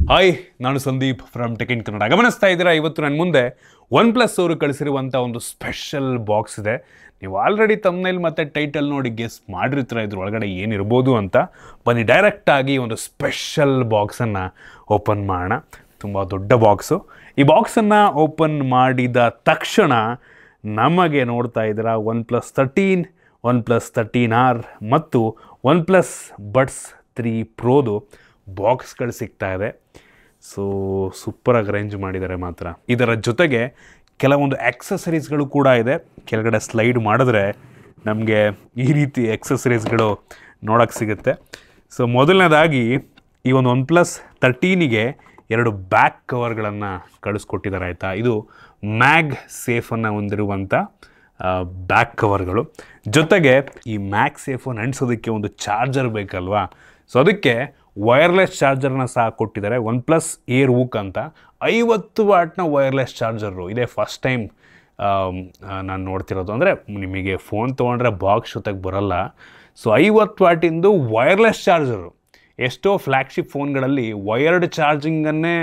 Hi, ನಾನು Sandeep from tech in Kannada. ಗಮನಿಸ್ತಾ ಇದ್ದೀರಾ, ಇವತ್ತು ನನ್ನ ಮುಂದೆ OnePlus ಅವರು ಕಳಿಸಿರುವಂಥ ಒಂದು ಸ್ಪೆಷಲ್ ಬಾಕ್ಸ್ ಇದೆ. ನೀವು ಆಲ್ರೆಡಿ ತಮ್ನೇಲ್ ಮತ್ತು ಟೈಟಲ್ ನೋಡಿ ಗೆಸ್ ಮಾಡಿರ್ತೀರ ಇದ್ರ ಒಳಗಡೆ ಏನಿರ್ಬೋದು ಅಂತ. ಬನ್ನಿ ಡೈರೆಕ್ಟಾಗಿ ಒಂದು ಸ್ಪೆಷಲ್ ಬಾಕ್ಸನ್ನು ಓಪನ್ ಮಾಡೋಣ. ತುಂಬ ದೊಡ್ಡ ಬಾಕ್ಸು. ಈ ಬಾಕ್ಸನ್ನು ಓಪನ್ ಮಾಡಿದ ತಕ್ಷಣ ನಮಗೆ ನೋಡ್ತಾ ಇದ್ದೀರಾ OnePlus 13, OnePlus 13R ಮತ್ತು OnePlus Buds 3 Proದು ಬಾಕ್ಸ್ಗಳು ಸಿಗ್ತಾ ಇದೆ. ಸೊ ಸೂಪರಾಗಿ ಅರೇಂಜ್ ಮಾಡಿದ್ದಾರೆ ಮಾತ್ರ. ಇದರ ಜೊತೆಗೆ ಕೆಲವೊಂದು ಆಕ್ಸೆಸರೀಸ್ಗಳು ಕೂಡ ಇದೆ. ಕೆಳಗಡೆ ಸ್ಲೈಡ್ ಮಾಡಿದ್ರೆ ನಮಗೆ ಈ ರೀತಿ ಆಕ್ಸೆಸರೀಸ್ಗಳು ನೋಡೋಕ್ಕೆ ಸಿಗುತ್ತೆ. ಸೊ ಮೊದಲನೇದಾಗಿ ಈ ಒಂದು OnePlus 13ಗೆ 2 ಬ್ಯಾಕ್ ಕವರ್ಗಳನ್ನು ಕಳಿಸ್ಕೊಟ್ಟಿದ್ದಾರೆ ಆಯಿತಾ. ಇದು ಮ್ಯಾಗ್ ಸೇಫನ್ನು ಹೊಂದಿರುವಂಥ ಬ್ಯಾಕ್ ಕವರ್ಗಳು. ಜೊತೆಗೆ ಈ ಮ್ಯಾಗ್ ಸೇಫನ್ನು ಅಂಟಿಸೋದಕ್ಕೆ ಒಂದು ಚಾರ್ಜರ್ ಬೇಕಲ್ವಾ, ಸೊ ಅದಕ್ಕೆ ವೈರ್ಲೆಸ್ ಚಾರ್ಜರ್ನ ಸಹ ಕೊಟ್ಟಿದ್ದಾರೆ. OnePlus AirWook ಅಂತ 50 ವಾಟ್ನ ವೈರ್ಲೆಸ್ ಚಾರ್ಜರು. ಇದೇ ಫಸ್ಟ್ ಟೈಮ್ ನಾನು ನೋಡ್ತಿರೋದು. ಅಂದರೆ ನಿಮಗೆ ಫೋನ್ ತೊಗೊಂಡ್ರೆ ಬಾಕ್ಸ್ ಜೊತೆಗೆ ಬರೋಲ್ಲ. ಸೊ 50 ವಾಟಿಂದು ವೈರ್ಲೆಸ್ ಚಾರ್ಜರು. ಎಷ್ಟೋ ಫ್ಲ್ಯಾಗ್ಶಿಪ್ ಫೋನ್ಗಳಲ್ಲಿ ವೈರ್ಡ್ ಚಾರ್ಜಿಂಗನ್ನೇ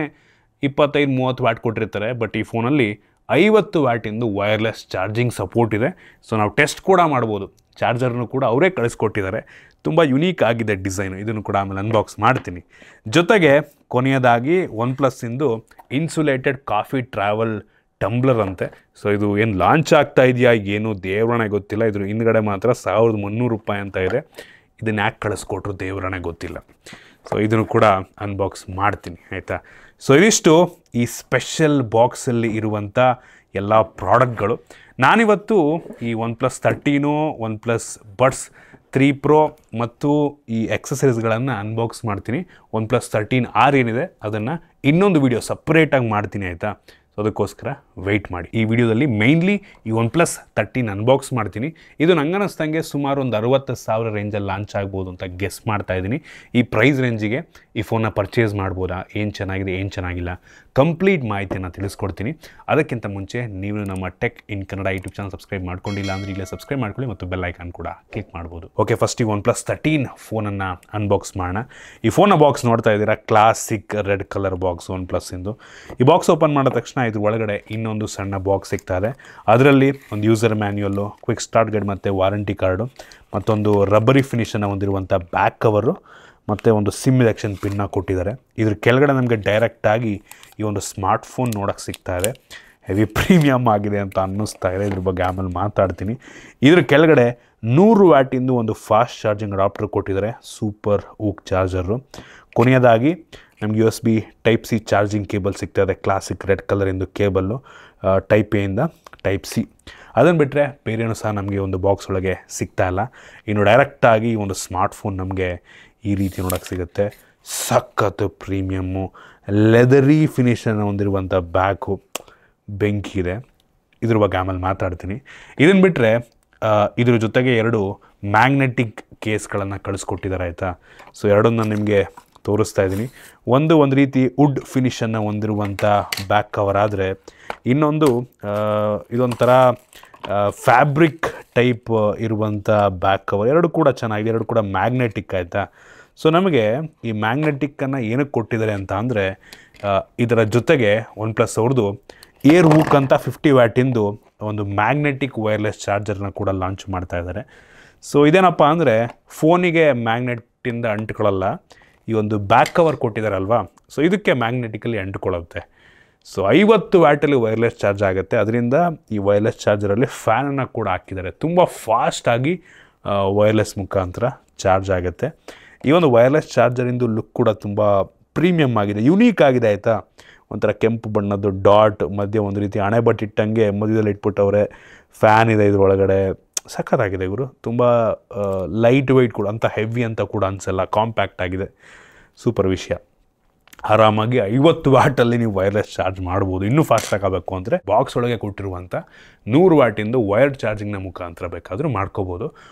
25-30 ವಾಟ್ ಕೊಟ್ಟಿರ್ತಾರೆ. ಬಟ್ ಈ ಫೋನಲ್ಲಿ 50 ವ್ಯಾಟಿಂದು ವೈರ್ಲೆಸ್ ಚಾರ್ಜಿಂಗ್ ಸಪೋರ್ಟ್ ಇದೆ. ಸೊ ನಾವು ಟೆಸ್ಟ್ ಕೂಡ ಮಾಡ್ಬೋದು. ಚಾರ್ಜರ್ನು ಕೂಡ ಅವರೇ ಕಳಿಸ್ಕೊಟ್ಟಿದ್ದಾರೆ. ತುಂಬ ಯುನೀಕ್ ಆಗಿದೆ ಡಿಸೈನು. ಇದನ್ನು ಕೂಡ ಆಮೇಲೆ ಅನ್ಬಾಕ್ಸ್ ಮಾಡ್ತೀನಿ. ಜೊತೆಗೆ ಕೊನೆಯದಾಗಿ OnePlus-ಇಂದು ಇನ್ಸುಲೇಟೆಡ್ ಕಾಫಿ ಟ್ರಾವೆಲ್ ಟಂಬ್ಲರ್ ಅಂತೆ. ಸೊ ಇದು ಏನು ಲಾಂಚ್ ಆಗ್ತಾ ಇದೆಯಾ ಏನು ದೇವರಣೆ ಗೊತ್ತಿಲ್ಲ. ಇದ್ರ ಹಿಂದ್ಗಡೆ ಮಾತ್ರ 1300 ರೂಪಾಯಿ ಅಂತ ಇದೆ. ಇದನ್ನು ಯಾಕೆ ಕಳಿಸ್ಕೊಟ್ರು ದೇವರಣೆ ಗೊತ್ತಿಲ್ಲ. ಸೊ ಇದನ್ನು ಕೂಡ ಅನ್ಬಾಕ್ಸ್ ಮಾಡ್ತೀನಿ ಆಯಿತಾ. ಸೊ ಇದಿಷ್ಟು ಈ ಸ್ಪೆಷಲ್ ಬಾಕ್ಸಲ್ಲಿ ಇರುವಂಥ ಎಲ್ಲ ಪ್ರಾಡಕ್ಟ್ಗಳು. ನಾನಿವತ್ತು ಈ OnePlus 13, OnePlus Buds 3 Pro ಮತ್ತು ಈ ಆಕ್ಸೆಸರೀಸ್ಗಳನ್ನು ಅನ್ಬಾಕ್ಸ್ ಮಾಡ್ತೀನಿ. OnePlus 13R ಏನಿದೆ ಅದನ್ನು ಇನ್ನೊಂದು ವಿಡಿಯೋ ಸಪ್ರೇಟಾಗಿ ಮಾಡ್ತೀನಿ ಆಯಿತಾ. ಸೊ ಅದಕ್ಕೋಸ್ಕರ ವೆಯ್ಟ್ ಮಾಡಿ. ಈ ವಿಡಿಯೋದಲ್ಲಿ ಮೇಯ್ನ್ಲಿ ಈ OnePlus 13 ಅನ್ಬಾಕ್ಸ್ ಮಾಡ್ತೀನಿ. ಇದು ನಂಗೆ ಅನ್ನಿಸ್ದಂಗೆ ಸುಮಾರು ಒಂದು 60,000 ರೇಂಜಲ್ಲಿ ಲಾಂಚ್ ಆಗ್ಬೋದು ಅಂತ ಗೆಸ್ ಮಾಡ್ತಾ ಇದ್ದೀನಿ. ಈ ಪ್ರೈಸ್ ರೇಂಜಿಗೆ ಈ ಫೋನ್ನ ಪರ್ಚೇಸ್ ಮಾಡ್ಬೋದಾ, ಏನು ಚೆನ್ನಾಗಿದೆ ಏನು ಚೆನ್ನಾಗಿಲ್ಲ, ಕಂಪ್ಲೀಟ್ ಮಾಹಿತಿಯನ್ನು ತಿಳಿಸ್ಕೊಡ್ತೀನಿ. ಅದಕ್ಕಿಂತ ಮುಂಚೆ ನೀವು ನಮ್ಮ tech in Kannada YouTube channel subscribe ಮಾಡ್ಕೊಂಡಿಲ್ಲ ಅಂದರೆ ಈಗಲೇ ಸಬ್ಸ್ಕ್ರೈಬ್ ಮಾಡ್ಕೊಳ್ಳಿ ಮತ್ತು ಬೆಲ್ ಐಕಾನ್ ಕೂಡ ಕ್ಲಿಕ್ ಮಾಡ್ಬೋದು. ಓಕೆ, ಫಸ್ಟ್ ಈ OnePlus 13 ಫೋನನ್ನು ಅನ್ಬಾಕ್ಸ್ ಮಾಡೋಣ. ಈ ಫೋನ್ನ ಬಾಕ್ಸ್ ನೋಡ್ತಾ ಇದ್ದೀರಾ, ಕ್ಲಾಸಿಕ್ ರೆಡ್ ಕಲರ್ ಬಾಕ್ಸ್ OnePlus-ಇಂದು. ಈ ಬಾಕ್ಸ್ ಓಪನ್ ಮಾಡಿದ ತಕ್ಷಣ ಇದ್ರ ಒಳಗಡೆ ಇನ್ನೊಂದು ಸಣ್ಣ ಬಾಕ್ಸ್ ಸಿಗ್ತಾ ಇದೆ. ಅದರಲ್ಲಿ ಒಂದು ಯೂಸರ್ ಮ್ಯಾನ್ಯುಯಲ್ಲು, ಕ್ವಿಕ್ ಸ್ಟಾರ್ಟ್ ಗೈಡ್ ಮತ್ತು ವಾರಂಟಿ ಕಾರ್ಡು, ಮತ್ತೊಂದು ರಬ್ಬರಿ ಫಿನಿಷನ್ನು ಹೊಂದಿರುವಂಥ ಬ್ಯಾಕ್ ಕವರು ಮತ್ತು ಒಂದು ಸಿಮ್ ಎಲೆಕ್ಷನ್ ಪಿನ್ನ ಕೊಟ್ಟಿದ್ದಾರೆ. ಇದ್ರ ಕೆಳಗಡೆ ನಮಗೆ ಡೈರೆಕ್ಟಾಗಿ ಈ ಒಂದು ಸ್ಮಾರ್ಟ್ಫೋನ್ ನೋಡೋಕ್ಕೆ ಸಿಗ್ತಾ ಇದೆ. ಹೆವಿ ಪ್ರೀಮಿಯಮ್ ಆಗಿದೆ ಅಂತ ಅನ್ನಿಸ್ತಾ ಇದೆ. ಇದ್ರ ಬಗ್ಗೆ ಆಮೇಲೆ ಮಾತಾಡ್ತೀನಿ. ಇದ್ರ ಕೆಳಗಡೆ 100 ವ್ಯಾಟಿಂದು ಒಂದು ಫಾಸ್ಟ್ ಚಾರ್ಜಿಂಗ್ ಅಡಾಪ್ಟರ್ ಕೊಟ್ಟಿದ್ದಾರೆ, ಸೂಪರ್ ಊಕ್ ಚಾರ್ಜರು. ಕೊನೆಯದಾಗಿ ನಮ್ಗೆ USB Type-C ಚಾರ್ಜಿಂಗ್ ಕೇಬಲ್ ಸಿಗ್ತಾ ಇದೆ. ಕ್ಲಾಸಿಕ್ ರೆಡ್ ಕಲರಿಂದು ಕೇಬಲ್ಲು, Type-A ಇಂದ Type-C. ಅದನ್ನು ಬಿಟ್ಟರೆ ಬೇರೇನೂ ಸಹ ನಮಗೆ ಒಂದು ಬಾಕ್ಸ್ ಒಳಗೆ ಸಿಗ್ತಾ ಇಲ್ಲ. ಇನ್ನು ಡೈರೆಕ್ಟಾಗಿ ಒಂದು ಸ್ಮಾರ್ಟ್ಫೋನ್ ನಮಗೆ ಈ ರೀತಿ ನೋಡೋಕ್ಕೆ ಸಿಗುತ್ತೆ. ಸಖತ್ತು ಪ್ರೀಮಿಯಮ್ಮು ಲೆದರಿ ಫಿನಿಷನ್ನು ಹೊಂದಿರುವಂಥ ಬ್ಯಾಕು ಬೆಂಕಿ ಇದೆ. ಇದ್ರ ಬಗ್ಗೆ ಆಮೇಲೆ ಮಾತಾಡ್ತೀನಿ. ಇದನ್ನು ಬಿಟ್ಟರೆ ಇದ್ರ ಜೊತೆಗೆ 2 ಮ್ಯಾಗ್ನೆಟಿಕ್ ಕೇಸ್ಗಳನ್ನು ಕಳಿಸ್ಕೊಟ್ಟಿದ್ದಾರೆ ಆಯಿತಾ. ಸೊ ಎರಡನ್ನು ನಿಮಗೆ ತೋರಿಸ್ತಾ ಇದ್ದೀನಿ. ಒಂದು ರೀತಿ ವುಡ್ ಫಿನಿಷನ್ನು ಹೊಂದಿರುವಂಥ ಬ್ಯಾಕ್ ಕವರ್ ಆದರೆ ಇನ್ನೊಂದು ಇದೊಂಥರ ಫ್ಯಾಬ್ರಿಕ್ ಟೈಪ್ ಇರುವಂಥ ಬ್ಯಾಕ್ ಕವರ್. ಎರಡು ಕೂಡ ಚೆನ್ನಾಗಿದೆ, ಎರಡು ಕೂಡ ಮ್ಯಾಗ್ನೆಟಿಕ್ ಆಯಿತಾ. ಸೊ ನಮಗೆ ಈ ಮ್ಯಾಗ್ನೆಟಿಕ್ಕನ್ನು ಏನಕ್ಕೆ ಕೊಟ್ಟಿದ್ದಾರೆ ಅಂತ ಅಂದರೆ ಇದರ ಜೊತೆಗೆ OnePlus ಅವ್ರದ್ದು AirWook ಅಂತ 50 ವ್ಯಾಟಿಂದು ಒಂದು ಮ್ಯಾಗ್ನೆಟಿಕ್ ವೈರ್ಲೆಸ್ ಚಾರ್ಜರ್ನ ಕೂಡ ಲಾಂಚ್ ಮಾಡ್ತಾ ಇದ್ದಾರೆ. ಸೊ ಇದೇನಪ್ಪ ಅಂದರೆ ಫೋನಿಗೆ ಮ್ಯಾಗ್ನೆಟಿಂದ ಅಂಟ್ಕೊಳ್ಳಲ್ಲ. ಈ ಒಂದು ಬ್ಯಾಕ್ ಕವರ್ ಕೊಟ್ಟಿದ್ದಾರಲ್ವಾ, ಸೊ ಇದಕ್ಕೆ ಮ್ಯಾಗ್ನೆಟಿಕಲಿ ಅಂಟ್ಕೊಳ್ಳುತ್ತೆ. ಸೊ 50 ವ್ಯಾಟಲ್ಲಿ ವೈರ್ಲೆಸ್ ಚಾರ್ಜ್ ಆಗುತ್ತೆ. ಅದರಿಂದ ಈ ವೈರ್ಲೆಸ್ ಚಾರ್ಜರಲ್ಲಿ ಫ್ಯಾನನ್ನು ಕೂಡ ಹಾಕಿದ್ದಾರೆ. ತುಂಬ ಫಾಸ್ಟಾಗಿ ವೈರ್ಲೆಸ್ ಮುಖಾಂತರ ಚಾರ್ಜ್ ಆಗುತ್ತೆ. ಈ ಒಂದು ವೈರ್ಲೆಸ್ ಚಾರ್ಜರಿಂದು ಲುಕ್ ಕೂಡ ತುಂಬ ಪ್ರೀಮಿಯಮ್ ಆಗಿದೆ, ಯುನೀಕ್ ಆಗಿದೆ ಆಯಿತಾ. ಒಂಥರ ಕೆಂಪು ಬಣ್ಣದ್ದು ಡಾಟ್ ಮಧ್ಯೆ ಒಂದು ರೀತಿ ಅಣೆಬಟ್ಟು ಇಟ್ಟಂಗೆ ಮಧ್ಯದಲ್ಲಿ ಇಟ್ಬಿಟ್ಟವ್ರೆ. ಫ್ಯಾನ್ ಇದೆ ಇದ್ರೊಳಗಡೆ, ಸಖತ್ತಾಗಿದೆ ಇವರು. ತುಂಬ ಲೈಟ್ ವೆಯ್ಟ್ ಕೂಡ, ಅಂತ ಹೆವಿ ಅಂತ ಕೂಡ ಅನಿಸಲ್ಲ, ಕಾಂಪ್ಯಾಕ್ಟ್ ಆಗಿದೆ. ಸೂಪರ್ ವಿಷಯ. ಆರಾಮಾಗಿ 50 ವ್ಯಾಟಲ್ಲಿ ನೀವು ವೈರ್ಲೆಸ್ ಚಾರ್ಜ್ ಮಾಡ್ಬೋದು. ಇನ್ನೂ ಫಾಸ್ಟ್ ಆಗಬೇಕು ಅಂದರೆ ಬಾಕ್ಸ್ ಒಳಗೆ ಕೊಟ್ಟಿರುವಂಥ 100 ವ್ಯಾಟಿಂದು ವೈರ್ಡ್ ಚಾರ್ಜಿಂಗ್ನ ಮುಖಾಂತರ ಬೇಕಾದರೂ ಮಾಡ್ಕೋಬೋದು.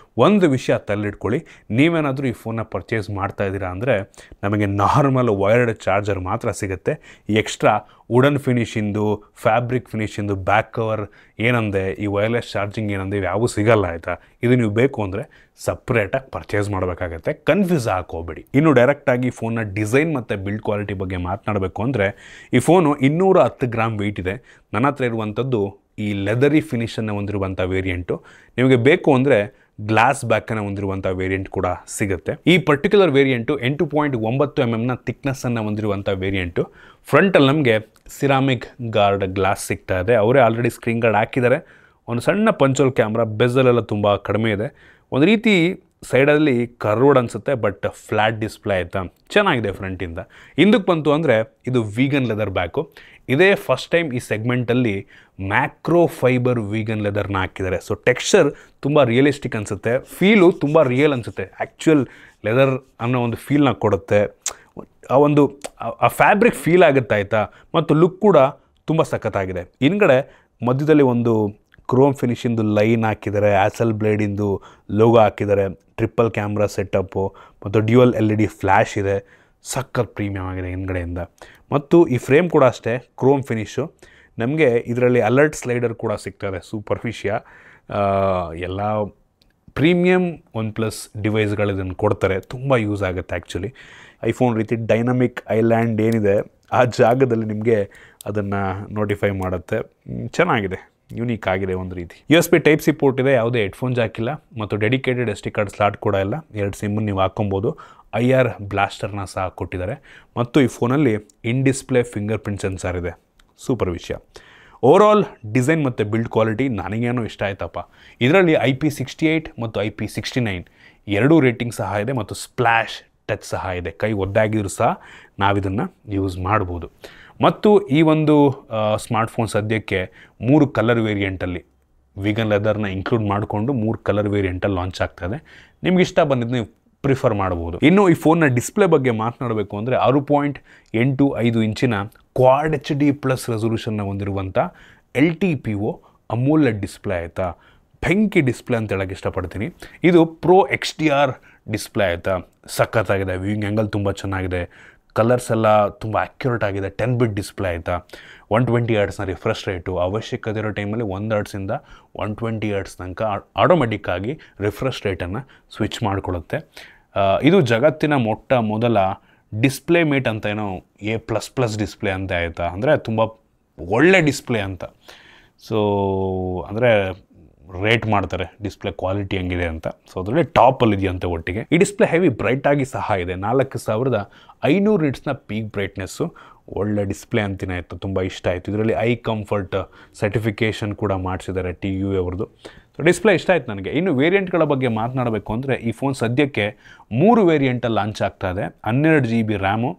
ಒಂದು ವಿಷಯ ತಲೆಯಿಟ್ಕೊಳ್ಳಿ, ನೀವೇನಾದರೂ ಈ ಫೋನ್ನ ಪರ್ಚೇಸ್ ಮಾಡ್ತಾ ಇದ್ದೀರಾ ಅಂದರೆ ನಮಗೆ ನಾರ್ಮಲ್ ವೈರ್ಡ್ ಚಾರ್ಜರ್ ಮಾತ್ರ ಸಿಗುತ್ತೆ. ಈ ಎಕ್ಸ್ಟ್ರಾ ವುಡನ್ ಫಿನಿಶಿಂದು, ಫ್ಯಾಬ್ರಿಕ್ ಫಿನಿಶಿಂದು, ಬ್ಯಾಕ್ ಕವರ್ ಏನಂದೆ, ಈ ವೈರ್ಲೆಸ್ ಚಾರ್ಜಿಂಗ್ ಏನಂದೆ, ಇವು ಯಾವೂ ಸಿಗಲ್ಲ ಆಯಿತಾ. ಇದು ನೀವು ಬೇಕು ಅಂದರೆ ಸಪ್ರೇಟಾಗಿ ಪರ್ಚೇಸ್ ಮಾಡಬೇಕಾಗತ್ತೆ. ಕನ್ಫ್ಯೂಸ್ ಹಾಕೋಬೇಡಿ. ಇನ್ನು ಡೈರೆಕ್ಟಾಗಿ ಫೋನ್ನ ಡಿಸೈನ್ ಮತ್ತು ಬಿಲ್ಡ್ ಕ್ವಾಲಿಟಿ ಬಗ್ಗೆ ಮಾತನಾಡಬೇಕು ಅಂದರೆ ಈ ಫೋನು 210 ಗ್ರಾಮ್ ವೆಯ್ಟ್ ಇದೆ. ನನ್ನ ಹತ್ರ ಇರುವಂಥದ್ದು ಈ ಲೆದರಿ ಫಿನಿಷನ್ನು ಹೊಂದಿರುವಂಥ ವೇರಿಯಂಟು. ನಿಮಗೆ ಬೇಕು ಅಂದರೆ ಗ್ಲಾಸ್ ಬ್ಯಾಕನ್ನು ಹೊಂದಿರುವಂಥ ವೇರಿಯಂಟ್ ಕೂಡ ಸಿಗುತ್ತೆ. ಈ ಪರ್ಟಿಕ್ಯುಲರ್ ವೇರಿಯಂಟು 8.9 mm ಥಿಕ್ನೆಸ್ಸನ್ನು ಹೊಂದಿರುವಂಥ ವೇರಿಯಂಟು. ಫ್ರಂಟಲ್ಲಿ ನಮಗೆ ಸಿರಾಮಿಕ್ ಗಾರ್ಡ್ ಗ್ಲಾಸ್ ಸಿಗ್ತಾ ಇದೆ. ಅವರೇ ಆಲ್ರೆಡಿ ಸ್ಕ್ರೀನ್ ಗಾರ್ಡ್ ಹಾಕಿದ್ದಾರೆ. ಒಂದು ಸಣ್ಣ ಪಂಚೋಲ್ ಕ್ಯಾಮ್ರಾ, ಬೆಜಲೆಲ್ಲ ತುಂಬ ಕಡಿಮೆ ಇದೆ. ಒಂದು ರೀತಿ ಸೈಡಲ್ಲಿ ಕರ್ವ್ಡ್ ಅನಿಸುತ್ತೆ, ಬಟ್ ಫ್ಲ್ಯಾಟ್ ಡಿಸ್ಪ್ಲೇ ಆಯಿತಾ, ಚೆನ್ನಾಗಿದೆ ಫ್ರಂಟಿಂದ. ಹಿಂದಕ್ಕೆ ಬಂತು ಅಂದರೆ ಇದು ವೀಗನ್ ಲೆದರ್ ಬ್ಯಾಕು. ಇದೇ ಫಸ್ಟ್ ಟೈಮ್ ಈ ಸೆಗ್ಮೆಂಟಲ್ಲಿ ಮ್ಯಾಕ್ರೋ ಫೈಬರ್ ವೀಗನ್ ಲೆದರ್ನ ಹಾಕಿದ್ದಾರೆ. ಸೊ ಟೆಕ್ಸ್ಚರ್ ತುಂಬ ರಿಯಲಿಸ್ಟಿಕ್ ಅನಿಸುತ್ತೆ, ಫೀಲು ತುಂಬ ರಿಯಲ್ ಅನಿಸುತ್ತೆ. ಆ್ಯಕ್ಚುಯಲ್ ಲೆದರ್ ಅನ್ನೋ ಒಂದು ಫೀಲ್ನ ಕೊಡುತ್ತೆ. ಆ ಫ್ಯಾಬ್ರಿಕ್ ಫೀಲ್ ಆಗುತ್ತೆ ಆಯಿತಾ. ಮತ್ತು ಲುಕ್ ಕೂಡ ತುಂಬ ಸಖತ್ತಾಗಿದೆ. ಹಿಂದ್ಗಡೆ ಮಧ್ಯದಲ್ಲಿ ಒಂದು ಕ್ರೋಮ್ ಫಿನಿಶಿಂದು ಲೈನ್ ಹಾಕಿದ್ದಾರೆ, ಆ್ಯಸಲ್ ಬ್ಲೇಡಿಂದು ಲೋಗೋ ಹಾಕಿದ್ದಾರೆ, ಟ್ರಿಪಲ್ ಕ್ಯಾಮ್ರಾ ಸೆಟಪ್ಪು ಮತ್ತು ಡ್ಯುಯಲ್ LED ಫ್ಲ್ಯಾಶ್ ಇದೆ. ಸಖತ್ ಪ್ರೀಮಿಯಮ್ ಆಗಿದೆ ಹಿಂದ್ಗಡೆಯಿಂದ. ಮತ್ತು ಈ ಫ್ರೇಮ್ ಕೂಡ ಅಷ್ಟೇ ಕ್ರೋಮ್ ಫಿನಿಶು. ನಮಗೆ ಇದರಲ್ಲಿ ಅಲರ್ಟ್ ಸ್ಲೈಡರ್ ಕೂಡ ಸಿಗ್ತದೆ. ಸೂಪರ್ ವಿಷಯ. ಎಲ್ಲ ಪ್ರೀಮಿಯಮ್ OnePlus ಡಿವೈಸ್ಗಳು ಇದನ್ನು ಕೊಡ್ತಾರೆ. ತುಂಬ ಯೂಸ್ ಆಗುತ್ತೆ ಆ್ಯಕ್ಚುಲಿ. ಐಫೋನ್ ರೀತಿ ಡೈನಮಿಕ್ ಐಲ್ಯಾಂಡ್ ಏನಿದೆ ಆ ಜಾಗದಲ್ಲಿ ನಿಮಗೆ ಅದನ್ನು ನೋಟಿಫೈ ಮಾಡುತ್ತೆ. ಚೆನ್ನಾಗಿದೆ, ಯೂನಿಕ್ ಆಗಿದೆ ಒಂದು ರೀತಿ. USB Type-C ಪೋರ್ಟ್ ಇದೆ, ಯಾವುದೇ ಹೆಡ್ಫೋನ್ ಜಾಕ್ ಇಲ್ಲ ಮತ್ತು ಡೆಡಿಕೇಟೆಡ್ SD ಕಾರ್ಡ್ ಸ್ಲಾಟ್ ಕೂಡ ಇಲ್ಲ. 2 ಸಿಮ್ಮನ್ನು ನೀವು ಹಾಕೊಬೋದು. IR ಬ್ಲಾಸ್ಟರ್ನ ಸಹ ಕೊಟ್ಟಿದ್ದಾರೆ. ಮತ್ತು ಈ ಫೋನಲ್ಲಿ in display finger print sensor ಇದೆ. ಸೂಪರ್ ವಿಷಯ. ಓವರಾಲ್ ಡಿಸೈನ್ ಮತ್ತು ಬಿಲ್ಡ್ ಕ್ವಾಲಿಟಿ ನನಗೇನೋ ಇಷ್ಟ ಆಯ್ತಪ್ಪ. ಇದರಲ್ಲಿ IP68 ಮತ್ತು IP69 ಎರಡೂ ರೇಟಿಂಗ್ ಸಹ ಇದೆ ಮತ್ತು ಸ್ಪ್ಲ್ಯಾಶ್ ಟಚ್ ಸಹ ಇದೆ. ಕೈ ಒದ್ದಾಗಿದ್ರು ಸಹ ನಾವಿದನ್ನು ಯೂಸ್ ಮಾಡ್ಬೋದು. ಮತ್ತು ಈ ಒಂದು ಸ್ಮಾರ್ಟ್ಫೋನ್ ಸದ್ಯಕ್ಕೆ 3 ಕಲರ್ ವೇರಿಯಂಟಲ್ಲಿ ವೀಗನ್ ಲೆದರ್ನ ಇನ್ಕ್ಲೂಡ್ ಮಾಡಿಕೊಂಡು 3 ಕಲರ್ ವೇರಿಯಂಟಲ್ಲಿ ಲಾಂಚ್ ಆಗ್ತಾಯಿದೆ. ನಿಮ್ಗೆ ಇಷ್ಟ ಬಂದಿದ್ದು ನೀವು ಪ್ರಿಫರ್ ಮಾಡ್ಬೋದು. ಇನ್ನು ಈ ಫೋನ್ನ ಡಿಸ್ಪ್ಲೇ ಬಗ್ಗೆ ಮಾತನಾಡಬೇಕು ಅಂದರೆ 6.85 ಇಂಚಿನ ಕ್ವಾಡ್ HD+ ರೆಸೊಲ್ಯೂಷನ್ನ ಹೊಂದಿರುವಂಥ LTPO ಅಮೋಲೆಡ್ ಡಿಸ್ಪ್ಲೇ ಆಯಿತಾ. ಬೆಂಕಿ ಡಿಸ್ಪ್ಲೇ ಅಂತ ಹೇಳೋಕ್ಕೆ ಇಷ್ಟಪಡ್ತೀನಿ. ಇದು Pro XDR ಡಿಸ್ಪ್ಲೇ ಆಯಿತಾ. ಸಖತ್ತಾಗಿದೆ. ವ್ಯೂಯಿಂಗ್ ಆ್ಯಂಗಲ್ ತುಂಬ ಚೆನ್ನಾಗಿದೆ. ಕಲರ್ಸ್ ಎಲ್ಲ ತುಂಬ ಆ್ಯಕ್ಯುರೇಟ್ ಆಗಿದೆ. 10 ಬಿಟ್ ಡಿಸ್ಪ್ಲೇ ಆಯಿತಾ. 120 ಹರ್ಟ್ಸ್ನ ರಿಫ್ರೆಶ್ ರೇಟು. ಅವಶ್ಯಕತೆ ಇರೋ ಟೈಮಲ್ಲಿ 1 ಹರ್ಟ್ಸಿಂದ 120 ಹರ್ಟ್ಸ್ ತನಕ ಆಟೋಮೆಟಿಕ್ಕಾಗಿ ರಿಫ್ರೆಶ್ ರೇಟನ್ನು ಸ್ವಿಚ್ ಮಾಡಿಕೊಳ್ಳುತ್ತೆ. ಇದು ಜಗತ್ತಿನ ಮೊದಲ ಡಿಸ್ಪ್ಲೇ ಮೇಟ್ ಅಂತ ಏನೋ A++ ಡಿಸ್ಪ್ಲೇ ಅಂತ ಆಯಿತಾ. ಅಂದರೆ ತುಂಬ ಒಳ್ಳೆ ಡಿಸ್ಪ್ಲೇ ಅಂತ. ಸೊ ಅಂದರೆ ರೇಟ್ ಮಾಡ್ತಾರೆ ಡಿಸ್ಪ್ಲೇ ಕ್ವಾಲಿಟಿ ಹೆಂಗಿದೆ ಅಂತ. ಸೊ ಅದರಲ್ಲಿ ಟಾಪಲ್ಲಿ ಇದೆಯಂತೆ ಒಟ್ಟಿಗೆ. ಈ ಡಿಸ್ಪ್ಲೇ ಹೆವಿ ಬ್ರೈಟಾಗಿ ಸಹ ಇದೆ. 4500 ನಿಟ್ಸ್ನ ಪೀಕ್ ಬ್ರೈಟ್ನೆಸ್ಸು. ಒಳ್ಳೆ ಡಿಸ್ಪ್ಲೇ ಅಂತಿನ ಆಯಿತು. ತುಂಬ ಇಷ್ಟ ಆಯಿತು. ಇದರಲ್ಲಿ ಐ ಕಂಫರ್ಟ್ ಸರ್ಟಿಫಿಕೇಷನ್ ಕೂಡ ಮಾಡಿಸಿದ್ದಾರೆ TU ಅವ್ರದ್ದು. ಸೊ ಡಿಸ್ಪ್ಲೇ ಇಷ್ಟ ಆಯ್ತು ನನಗೆ. ಇನ್ನು ವೇರಿಯಂಟ್ಗಳ ಬಗ್ಗೆ ಮಾತನಾಡಬೇಕು ಅಂದರೆ ಈ ಫೋನ್ ಸದ್ಯಕ್ಕೆ 3 ವೇರಿಯಂಟಲ್ಲಿ ಲಾಂಚ್ ಆಗ್ತಾ ಇದೆ. 12 GB RAM,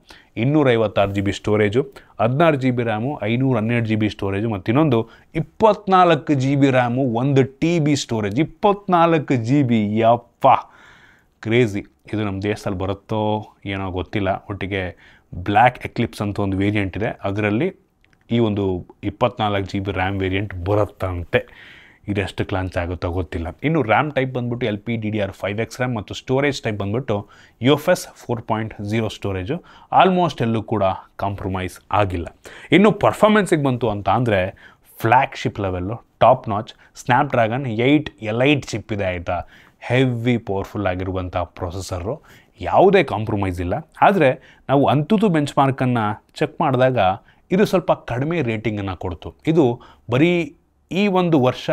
256 GB storage, 16 GB RAM, 512 GB storage ಮತ್ತು ಇನ್ನೊಂದು 24 GB RAM, 1 TB storage. 24 GB, ಯಪ್ಪ ಕ್ರೇಜಿ. ಇದು ನಮ್ಮ ದೇಶದಲ್ಲಿ ಬರುತ್ತೋ ಏನೋ ಗೊತ್ತಿಲ್ಲ. ಒಟ್ಟಿಗೆ ಬ್ಲ್ಯಾಕ್ ಎಕ್ಲಿಪ್ಸ್ ಅಂತ ಒಂದು ವೇರಿಯಂಟ್ ಇದೆ. ಅದರಲ್ಲಿ ಈ ಒಂದು 24 GB ರ್ಯಾಮ್ ವೇರಿಯಂಟ್ ಬರುತ್ತಂತೆ. ಇದೆಷ್ಟಕ್ಕೆ ಲಾಂಚ್ ಆಗುತ್ತೋ ಗೊತ್ತಿಲ್ಲ. ಇನ್ನು ರ್ಯಾಮ್ ಟೈಪ್ ಬಂದ್ಬಿಟ್ಟು LPDDR5X ರ್ಯಾಮ್ ಮತ್ತು ಸ್ಟೋರೇಜ್ ಟೈಪ್ ಬಂದ್ಬಿಟ್ಟು UFS 4.0 ಸ್ಟೋರೇಜು. ಆಲ್ಮೋಸ್ಟ್ ಎಲ್ಲೂ ಕೂಡ ಕಾಂಪ್ರಮೈಸ್ ಆಗಿಲ್ಲ. ಇನ್ನು ಪರ್ಫಾರ್ಮೆನ್ಸಿಗೆ ಬಂತು ಅಂತ ಅಂದರೆ flagship level, top notch Snapdragon 8 elite chip ಇದೆ ಆಯಿತಾ. ಹೆವಿ ಪವರ್ಫುಲ್ ಆಗಿರುವಂಥ ಪ್ರೊಸೆಸರು. ಯಾವುದೇ ಕಾಂಪ್ರಮೈಸ್ ಇಲ್ಲ. ಆದರೆ ನಾವು ಅಂತೂ ಬೆಂಚ್ ಮಾರ್ಕನ್ನು ಚೆಕ್ ಮಾಡಿದಾಗ ಇದು ಸ್ವಲ್ಪ ಕಡಿಮೆ ರೇಟಿಂಗನ್ನು ಕೊಡ್ತು. ಇದು ಬರೀ ಈ ಒಂದು ವರ್ಷ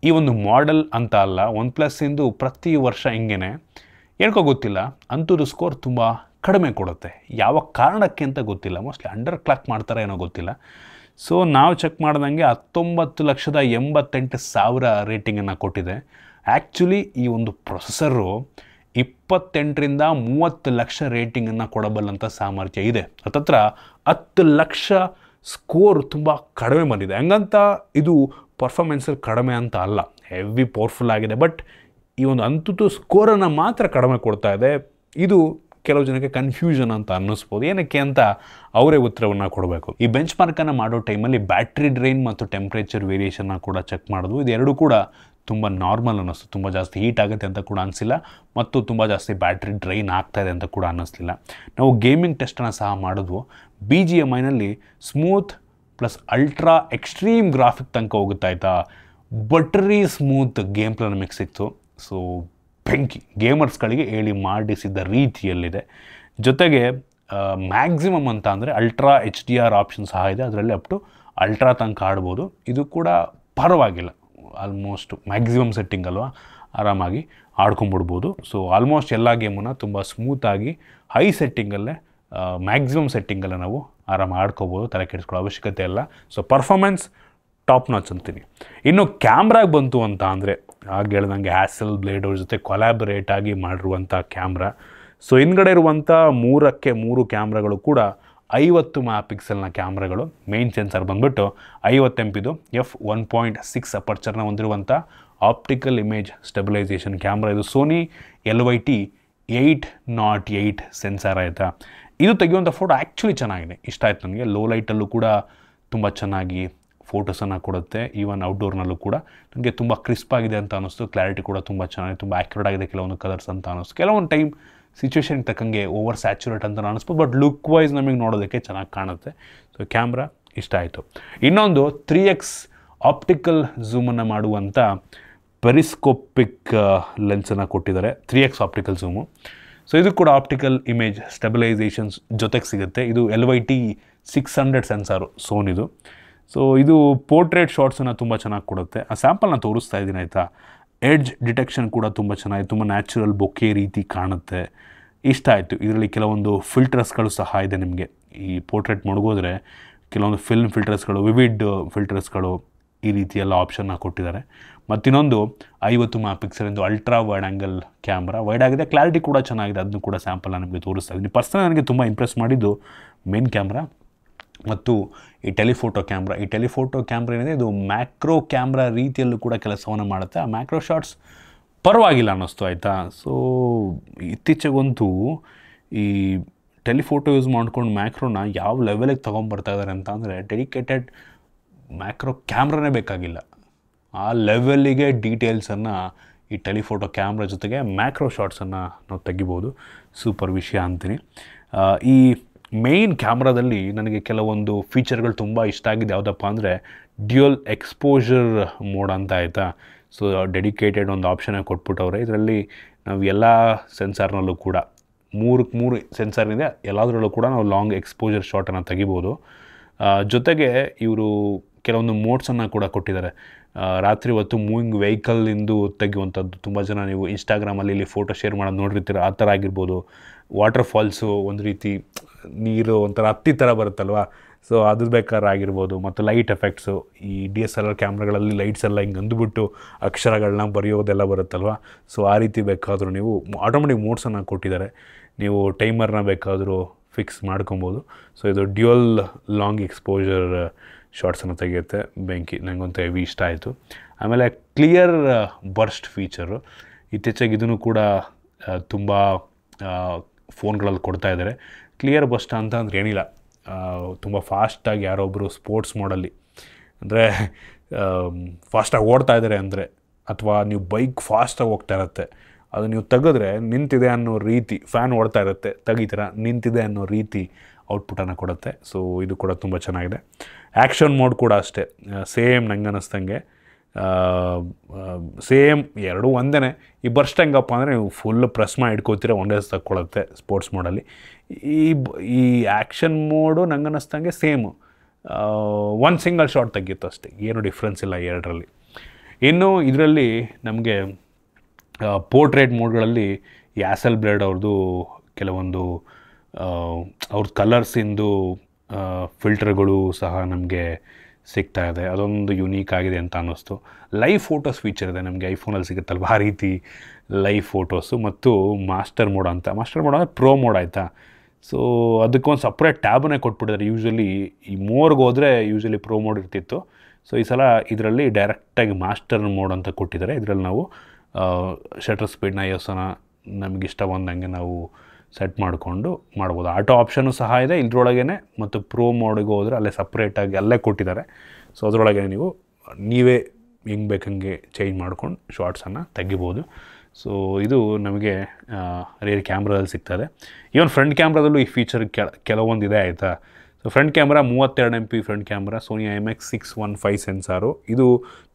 ಈ ಒಂದು ಮಾಡೆಲ್ ಅಂತ ಅಲ್ಲ, OnePlus-ಇಂದು ಪ್ರತಿ ವರ್ಷ ಹಿಂಗೇನೆ ಏನಕ್ಕೋ ಗೊತ್ತಿಲ್ಲ ಅಂತದ್ದು ಸ್ಕೋರ್ ತುಂಬ ಕಡಿಮೆ ಕೊಡುತ್ತೆ. ಯಾವ ಕಾರಣಕ್ಕೆ ಅಂತ ಗೊತ್ತಿಲ್ಲ. ಮೋಸ್ಟ್ಲಿ ಅಂಡರ್ ಕ್ಲಾಕ್ ಮಾಡ್ತಾರೆ ಏನೋ ಗೊತ್ತಿಲ್ಲ. ಸೊ ನಾವು ಚೆಕ್ ಮಾಡ್ದಂಗೆ 19,88,000 ರೇಟಿಂಗನ್ನು ಕೊಟ್ಟಿದೆ. ಆ್ಯಕ್ಚುಲಿ ಈ ಒಂದು ಪ್ರೊಸೆಸರು 28ರಿಂದ 30 ಲಕ್ಷ ರೇಟಿಂಗನ್ನು ಕೊಡಬಲ್ಲಂಥ ಸಾಮರ್ಥ್ಯ ಇದೆ. ಹತ್ತತ್ರ 10 ಲಕ್ಷ ಸ್ಕೋರ್ ತುಂಬ ಕಡಿಮೆ ಬಂದಿದೆ. ಹಂಗಂತ ಇದು ಪರ್ಫಾರ್ಮೆನ್ಸಲ್ಲಿ ಕಡಿಮೆ ಅಂತ ಅಲ್ಲ, ಹೆವಿ ಪವರ್ಫುಲ್ ಆಗಿದೆ. ಬಟ್ ಈ ಒಂದು ಅಂತೂ ಸ್ಕೋರನ್ನು ಮಾತ್ರ ಕಡಿಮೆ ಕೊಡ್ತಾ ಇದೆ. ಇದು ಕೆಲವು ಜನಕ್ಕೆ ಕನ್ಫ್ಯೂಷನ್ ಅಂತ ಅನ್ನಿಸ್ಬೋದು. ಏನಕ್ಕೆ ಅಂತ ಅವರೇ ಉತ್ತರವನ್ನು ಕೊಡಬೇಕು. ಈ ಬೆಂಚ್ ಮಾರ್ಕನ್ನು ಮಾಡೋ ಟೈಮಲ್ಲಿ ಬ್ಯಾಟ್ರಿ ಡ್ರೈನ್ ಮತ್ತು ಟೆಂಪ್ರೇಚರ್ ವೇರಿಯೇಷನ್ನ ಕೂಡ ಚೆಕ್ ಮಾಡಿದ್ವು. ಇದೆರಡೂ ಕೂಡ ತುಂಬ ನಾರ್ಮಲ್ ಅನ್ನಿಸ್ತು. ತುಂಬ ಜಾಸ್ತಿ ಹೀಟ್ ಆಗುತ್ತೆ ಅಂತ ಕೂಡ ಅನಿಸಿಲ್ಲ ಮತ್ತು ತುಂಬ ಜಾಸ್ತಿ ಬ್ಯಾಟ್ರಿ ಡ್ರೈನ್ ಆಗ್ತಾಯಿದೆ ಅಂತ ಕೂಡ ಅನ್ನಿಸ್ಲಿಲ್ಲ. ನಾವು ಗೇಮಿಂಗ್ ಟೆಸ್ಟನ್ನು ಸಹ ಮಾಡಿದ್ವು. BGMIನಲ್ಲಿ smooth plus ultra extreme graphic ತನಕ ಹೋಗುತ್ತಾಯ್ತಾ. ಬಟರಿ ಸ್ಮೂತ್ ಗೇಮ್ ಪ್ಲೇ ನಮಗೆ ಸಿಕ್ತು. ಸೊ ಬೆಂಕಿ, ಗೇಮರ್ಸ್ಗಳಿಗೆ ಹೇಳಿ ಮಾಡಿಸಿದ ರೀತಿಯಲ್ಲಿದೆ. ಜೊತೆಗೆ ಮ್ಯಾಕ್ಸಿಮಮ್ ಅಂತ ಅಂದರೆ ಅಲ್ಟ್ರಾ HDR ಆಪ್ಷನ್ ಸಹ ಇದೆ, ಅದರಲ್ಲಿ ಅಪ್ ಟು ಅಲ್ಟ್ರಾ ತನಕ ಆಡ್ಬೋದು. ಇದು ಕೂಡ ಪರವಾಗಿಲ್ಲ, ಆಲ್ಮೋಸ್ಟ್ ಮ್ಯಾಕ್ಸಿಮಮ್ ಸೆಟ್ಟಿಂಗ್ ಅಲ್ವಾ, ಆರಾಮಾಗಿ ಆಡ್ಕೊಂಬಿಡ್ಬೋದು. ಸೊ ಆಲ್ಮೋಸ್ಟ್ ಎಲ್ಲ ಗೇಮನ್ನು ತುಂಬ ಸ್ಮೂತಾಗಿ ಹೈ ಸೆಟ್ಟಿಂಗಲ್ಲೇ ಮ್ಯಾಕ್ಸಿಮಮ್ ಸೆಟ್ಟಿಂಗಲ್ಲೇ ನಾವು ಆರಾಮಾಗಿ ಆಡ್ಕೋಬೋದು, ತಲೆ ಕೆಡಿಸ್ಕೊಳ್ಳೋ ಅವಶ್ಯಕತೆ ಇಲ್ಲ. ಸೊ ಪರ್ಫಾರ್ಮೆನ್ಸ್ ಟಾಪ್ ನಾಚ್ ಅಂತೀನಿ. ಇನ್ನು ಕ್ಯಾಮ್ರಾಗೆ ಬಂತು ಅಂತ ಅಂದರೆ ಆಗ ಹೇಳ್ದಂಗೆ ಹ್ಯಾಸಲ್ ಬ್ಲೇಡ್ ಅವ್ರ ಜೊತೆ ಕೊಲ್ಯಾಬರೇಟ್ ಆಗಿ ಮಾಡಿರುವಂಥ ಕ್ಯಾಮ್ರಾ. ಸೊ ಹಿಂದ್ಗಡೆ ಇರುವಂಥ 3 ಕ್ಯಾಮ್ರಾಗಳು ಕೂಡ 50 ಮೆಗಾಪಿಕ್ಸೆಲ್ನ ಕ್ಯಾಮ್ರಾಗಳು. ಮೇನ್ ಸೆನ್ಸರ್ ಬಂದುಬಿಟ್ಟು 50 MP f1.6 ಅಪರ್ಚರ್ನ ಹೊಂದಿರುವಂಥ ಆಪ್ಟಿಕಲ್ ಇಮೇಜ್ ಸ್ಟೆಬಿಲೈಸೇಷನ್ ಕ್ಯಾಮ್ರಾ. ಇದು ಸೋನಿ LYT-808 ಸೆನ್ಸರ್ ಆಯಿತಾ. ಇದು ತೆಗೆಯುವಂಥ ಫೋಟೋ ಆ್ಯಕ್ಚುಲಿ ಚೆನ್ನಾಗಿದೆ, ಇಷ್ಟ ಆಯ್ತು ನನಗೆ. ಲೋ ಲೈಟಲ್ಲೂ ಕೂಡ ತುಂಬ ಚೆನ್ನಾಗಿ ಫೋಟೋಸನ್ನು ಕೊಡುತ್ತೆ. ಈವನ್ ಔಟ್ಡೋರ್ನಲ್ಲೂ ಕೂಡ ನನಗೆ ತುಂಬ ಕ್ರಿಸ್ಪ್ ಆಗಿದೆ ಅಂತ ಅನ್ನಿಸ್ತು. ಕ್ಲಾರಿಟಿ ಕೂಡ ತುಂಬ ಚೆನ್ನಾಗಿದೆ, ತುಂಬ ಆ್ಯಕ್ಯುರೇಟ್ ಆಗಿದೆ ಕೆಲವೊಂದು ಕಲರ್ಸ್ ಅಂತ ಅನ್ನಿಸ್ತು. ಕೆಲವೊಂದು ಟೈಮ್ ಸಿಚುವೇಶನ್ಗೆ ತಕ್ಕಂಗೆ ಓವರ್ ಸ್ಯಾಚುರೇಟ್ ಅಂತ ಅನ್ನಿಸ್ಬೋದು, ಬಟ್ ಲುಕ್ ವೈಸ್ ನಮಗೆ ನೋಡೋದಕ್ಕೆ ಚೆನ್ನಾಗಿ ಕಾಣುತ್ತೆ. ಸೊ ಕ್ಯಾಮ್ರಾ ಇಷ್ಟ ಆಯಿತು. ಇನ್ನೊಂದು 3x ಆಪ್ಟಿಕಲ್ ಝೂಮನ್ನು ಮಾಡುವಂಥ ಪೆರಿಸ್ಕೋಪಿಕ್ ಲೆನ್ಸನ್ನು ಕೊಟ್ಟಿದ್ದಾರೆ, 3x ಆಪ್ಟಿಕಲ್ ಝೂಮು. ಸೊ ಇದು ಕೂಡ ಆಪ್ಟಿಕಲ್ ಇಮೇಜ್ ಸ್ಟೆಬಿಲೈಸೇಷನ್ಸ್ ಜೊತೆಗೆ ಸಿಗುತ್ತೆ. ಇದು LYT-600 ಸೆನ್ಸಾರು ಸೋನಿದು. ಸೊ ಇದು ಪೋರ್ಟ್ರೇಟ್ ಶಾರ್ಟ್ಸನ್ನು ತುಂಬ ಚೆನ್ನಾಗಿ ಕೊಡುತ್ತೆ. ಆ ಸ್ಯಾಂಪಲ್ನ ತೋರಿಸ್ತಾ ಇದ್ದೀನಿ ಆಯಿತಾ. ಎಡ್ಜ್ ಡಿಟೆಕ್ಷನ್ ಕೂಡ ತುಂಬ ಚೆನ್ನಾಗಿ, ತುಂಬ ನ್ಯಾಚುರಲ್ ಬೊಕ್ಕೆ ರೀತಿ ಕಾಣುತ್ತೆ, ಇಷ್ಟ ಆಯಿತು. ಇದರಲ್ಲಿ ಕೆಲವೊಂದು ಫಿಲ್ಟರ್ಸ್ಗಳು ಸಹ ಇದೆ ನಿಮಗೆ. ಈ ಪೋರ್ಟ್ರೇಟ್ ಮಡಗೋದ್ರೆ ಕೆಲವೊಂದು ಫಿಲ್ಮ್ ಫಿಲ್ಟರ್ಸ್ಗಳು, ವಿವಿಡ್ ಫಿಲ್ಟರ್ಸ್ಗಳು, ಈ ರೀತಿಯೆಲ್ಲ ಆಪ್ಷನ್ನ ಕೊಟ್ಟಿದ್ದಾರೆ. ಮತ್ತಿನ್ನೊಂದು 50 ಮೆಗಾಪಿಕ್ಸೆಲಿಂದು ultra wide angle camera, wide ಆಗಿದೆ, ಕ್ಲಾರಿಟಿ ಕೂಡ ಚೆನ್ನಾಗಿದೆ. ಅದನ್ನು ಕೂಡ ಸ್ಯಾಂಪಲ್ನ ನಿಮಗೆ ತೋರಿಸ್ತಾ ಇದ್ದೀನಿ. ಪರ್ಸನಲ್ ನನಗೆ ತುಂಬ ಇಂಪ್ರೆಸ್ ಮಾಡಿದ್ದು ಮೇನ್ ಕ್ಯಾಮ್ರಾ ಮತ್ತು ಈ ಟೆಲಿಫೋಟೋ ಕ್ಯಾಮ್ರಾ. ಈ ಟೆಲಿಫೋಟೋ ಕ್ಯಾಮ್ರಾ ಏನಿದೆ ಇದು ಮ್ಯಾಕ್ರೋ ಕ್ಯಾಮ್ರಾ ರೀತಿಯಲ್ಲೂ ಕೂಡ ಕೆಲಸವನ್ನು ಮಾಡುತ್ತೆ. ಆ ಮ್ಯಾಕ್ರೋ ಶಾಟ್ಸ್ ಪರವಾಗಿಲ್ಲ ಅನ್ನಿಸ್ತು ಆಯಿತಾ. ಸೊ ಇತ್ತೀಚೆಗಂತೂ ಈ ಟೆಲಿಫೋಟೋ ಯೂಸ್ ಮಾಡ್ಕೊಂಡು ಮ್ಯಾಕ್ರೋನ ಯಾವ ಲೆವೆಲಿಗೆ ತೊಗೊಂಬರ್ತಾ ಇದ್ದಾರೆ ಅಂತ ಅಂದರೆ ಡೆಡಿಕೇಟೆಡ್ ಮ್ಯಾಕ್ರೋ ಕ್ಯಾಮ್ರಾನೇ ಬೇಕಾಗಿಲ್ಲ, ಆ ಲೆವೆಲ್ಲಿಗೆ ಡೀಟೇಲ್ಸನ್ನು ಈ ಟೆಲಿಫೋಟೋ ಕ್ಯಾಮ್ರಾ ಜೊತೆಗೆ ಮ್ಯಾಕ್ರೋ ಶಾಟ್ಸನ್ನು ನಾವು ತೆಗಿಬೋದು. ಸೂಪರ್ ವಿಷಯ ಅಂತೀನಿ. ಈ ಮೇಯ್ನ್ ಕ್ಯಾಮ್ರಾದಲ್ಲಿ ನನಗೆ ಕೆಲವೊಂದು ಫೀಚರ್ಗಳು ತುಂಬ ಇಷ್ಟ ಆಗಿದೆ. ಯಾವುದಪ್ಪ ಅಂದರೆ ಡ್ಯುಯಲ್ ಎಕ್ಸ್ಪೋಜರ್ ಮೋಡ್ ಅಂತ ಆಯಿತಾ. ಸೊ ಡೆಡಿಕೇಟೆಡ್ ಒಂದು ಆಪ್ಷನ್ನೇ ಕೊಟ್ಬಿಟ್ಟವ್ರೆ. ಇದರಲ್ಲಿ ನಾವು ಎಲ್ಲ ಸೆನ್ಸಾರ್ನಲ್ಲೂ ಕೂಡ 3 ಸೆನ್ಸಾರ್ ಇದೆ, ಎಲ್ಲದರಲ್ಲೂ ಕೂಡ ನಾವು ಲಾಂಗ್ ಎಕ್ಸ್ಪೋಜರ್ ಶಾಟನ್ನು ತೆಗಿಬೋದು. ಜೊತೆಗೆ ಇವರು ಕೆಲವೊಂದು ಮೋಡ್ಸನ್ನು ಕೂಡ ಕೊಟ್ಟಿದ್ದಾರೆ. ರಾತ್ರಿ ಹೊತ್ತು ಮೂವಿಂಗ್ ವೆಹಿಕಲ್ಲಿಂದು ತೆಗೆಯುವಂಥದ್ದು. ತುಂಬ ಜನ ನೀವು ಇನ್ಸ್ಟಾಗ್ರಾಮಲ್ಲಿ ಇಲ್ಲಿ ಫೋಟೋ ಶೇರ್ ಮಾಡೋದು ನೋಡಿರ್ತೀರ, ಆ ಥರ ಆಗಿರ್ಬೋದು. ವಾಟರ್ ಫಾಲ್ಸು, ಒಂದು ರೀತಿ ನೀರು ಒಂಥರ ಹತ್ತಿ ಥರ ಬರುತ್ತಲ್ವ, ಸೊ ಅದು ಬೇಕಾದ್ರೆ ಆಗಿರ್ಬೋದು. ಮತ್ತು ಲೈಟ್ ಎಫೆಕ್ಟ್ಸು, ಈ DSLR ಕ್ಯಾಮ್ರಾಗಳಲ್ಲಿ ಲೈಟ್ಸ್ ಎಲ್ಲ ಹಿಂಗೆ ಅಂದುಬಿಟ್ಟು ಅಕ್ಷರಗಳನ್ನ ಬರೆಯೋದೆಲ್ಲ ಬರುತ್ತಲ್ವ, ಸೊ ಆ ರೀತಿ ಬೇಕಾದರೂ ನೀವು ಆಟೋಮೆಟಿಕ್ ಮೋಡ್ಸನ್ನು ಕೊಟ್ಟಿದ್ದಾರೆ. ನೀವು ಟೈಮರ್ನ ಬೇಕಾದರೂ ಫಿಕ್ಸ್ ಮಾಡ್ಕೊಬೋದು. ಸೊ ಇದು ಡ್ಯುಯಲ್ ಲಾಂಗ್ ಎಕ್ಸ್ಪೋಜರ್ ಶಾರ್ಟ್ಸನ್ನು ತೆಗೆಯುತ್ತೆ, ಬೆಂಕಿ. ನನಗಂತೂ ಹೆವಿ ಇಷ್ಟ ಆಯಿತು. ಆಮೇಲೆ ಕ್ಲಿಯರ್ ಬರ್ಸ್ಟ್ ಫೀಚರು, ಇತ್ತೀಚೆಗೆ ಇದನ್ನು ಕೂಡ ತುಂಬ ಫೋನ್ಗಳಲ್ಲಿ ಕೊಡ್ತಾ ಇದ್ದಾರೆ. ಕ್ಲಿಯರ್ ಬರ್ಸ್ಟ್ ಅಂತ ಅಂದರೆ ಏನಿಲ್ಲ, ತುಂಬ ಫಾಸ್ಟಾಗಿ ಯಾರೊಬ್ಬರು ಸ್ಪೋರ್ಟ್ಸ್ ಮೋಡಲ್ಲಿ ಅಂದರೆ ಫಾಸ್ಟಾಗಿ ಓಡ್ತಾ ಇದ್ದಾರೆ ಅಂದರೆ, ಅಥವಾ ನೀವು ಬೈಕ್ ಫಾಸ್ಟಾಗಿ ಹೋಗ್ತಾ ಇರುತ್ತೆ, ಅದು ನೀವು ತೆಗೆದ್ರೆ ನಿಂತಿದೆ ಅನ್ನೋ ರೀತಿ, ಫ್ಯಾನ್ ಓಡ್ತಾ ಇರುತ್ತೆ, ತೆಗಿತೀರ ನಿಂತಿದೆ ಅನ್ನೋ ರೀತಿ ಔಟ್ಪುಟನ್ನು ಕೊಡುತ್ತೆ. ಸೊ ಇದು ಕೂಡ ತುಂಬ ಚೆನ್ನಾಗಿದೆ. ಆ್ಯಕ್ಷನ್ ಮೋಡ್ ಕೂಡ ಅಷ್ಟೇ, ಸೇಮ್ ನಂಗೆ ಅನ್ನಿಸ್ದಂಗೆ ಸೇಮ್ ಎರಡೂ ಒಂದೇ. ಈ ಬರ್ಸ್ಟ್ ಹೆಂಗಪ್ಪ ಅಂದರೆ ನೀವು ಫುಲ್ ಪ್ರೆಸ್ ಮಾಡಿ ಇಟ್ಕೋತೀರ, ಒಂದೇ ತಗೊಳುತ್ತೆ ಸ್ಪೋರ್ಟ್ಸ್ ಮೋಡಲ್ಲಿ. ಈ ಆ್ಯಕ್ಷನ್ ಮೋಡು ನಂಗೆ ಅನ್ನಿಸ್ದಂಗೆ ಸೇಮು, ಒಂದು ಸಿಂಗಲ್ ಶಾಟ್ ತೆಗಿಯುತ್ತೆ ಅಷ್ಟೇ, ಏನು ಡಿಫ್ರೆನ್ಸ್ ಇಲ್ಲ ಎರಡರಲ್ಲಿ. ಇನ್ನು ಇದರಲ್ಲಿ ನಮಗೆ ಪೋರ್ಟ್ರೇಟ್ ಮೋಡ್ಗಳಲ್ಲಿ ಹ್ಯಾಸಲ್ ಬ್ಲೇಡ್ ಅವ್ರದ್ದು ಕೆಲವೊಂದು ಅವ್ರದ್ದು ಕಲರ್ಸಿಂದು ಫಿಲ್ಟರ್ಗಳು ಸಹ ನಮಗೆ ಸಿಗ್ತಾ ಇದೆ. ಅದೊಂದು ಯುನೀಕ್ ಆಗಿದೆ ಅಂತ ಅನ್ನಿಸ್ತು. ಲೈವ್ ಫೋಟೋಸ್ ಫೀಚರ್ ಇದೆ, ನಮಗೆ ಐಫೋನಲ್ಲಿ ಸಿಗುತ್ತಲ್ವ ಆ ರೀತಿ ಲೈವ್ ಫೋಟೋಸು. ಮತ್ತು ಮಾಸ್ಟರ್ ಮೋಡ್ ಅಂದರೆ ಪ್ರೋ ಮೋಡ್ ಆಯಿತಾ. ಸೊ ಅದಕ್ಕೊಂದು ಸಪ್ರೇಟ್ ಟ್ಯಾಬನ್ನೇ ಕೊಟ್ಬಿಟ್ಟಿದ್ದಾರೆ. ಯೂಶ್ವಲಿ ಈ ಮೋರ್ಗೆ ಹೋದರೆ ಯೂಶ್ವಲಿ ಪ್ರೋ ಮೋಡ್ ಇರ್ತಿತ್ತು. ಸೊ ಈ ಸಲ ಇದರಲ್ಲಿ ಡೈರೆಕ್ಟಾಗಿ ಮಾಸ್ಟರ್ ಮೋಡ್ ಅಂತ ಕೊಟ್ಟಿದ್ದಾರೆ. ಇದರಲ್ಲಿ ನಾವು ಶಟರ್ ಸ್ಪೀಡ್ನ ಐಎಸ್ಒನ ನಮಗಿಷ್ಟ ಬಂದಂಗೆ ನಾವು ಸೆಟ್ ಮಾಡಿಕೊಂಡು ಮಾಡ್ಬೋದು. ಆಟೋ ಆಪ್ಷನ್ನು ಸಹ ಇದೆ ಇದ್ರೊಳಗೇ. ಮತ್ತು ಪ್ರೋ ಮೋಡಿಗೆ ಹೋದರೆ ಅಲ್ಲೇ ಸಪ್ರೇಟಾಗಿ ಅಲ್ಲೇ ಕೊಟ್ಟಿದ್ದಾರೆ. ಸೊ ಅದರೊಳಗೆ ನೀವು ನೀವೇ ಹೆಂಗೆ ಬೇಕಂಗೆ ಚೇಂಜ್ ಮಾಡ್ಕೊಂಡು ಶಾರ್ಟ್ಸನ್ನು ತೆಗಿಬೋದು. ಸೊ ಇದು ನಮಗೆ ರಿಯರ್ ಕ್ಯಾಮ್ರಾದಲ್ಲಿ ಸಿಗ್ತದೆ. ಈವನ್ ಫ್ರಂಟ್ ಕ್ಯಾಮ್ರಾದಲ್ಲೂ ಈ ಫೀಚರ್ ಕೆಲವೊಂದಿದೆ ಆಯಿತಾ. So front camera 32 MP front camera, Sony IMX615 sensor. ಇದು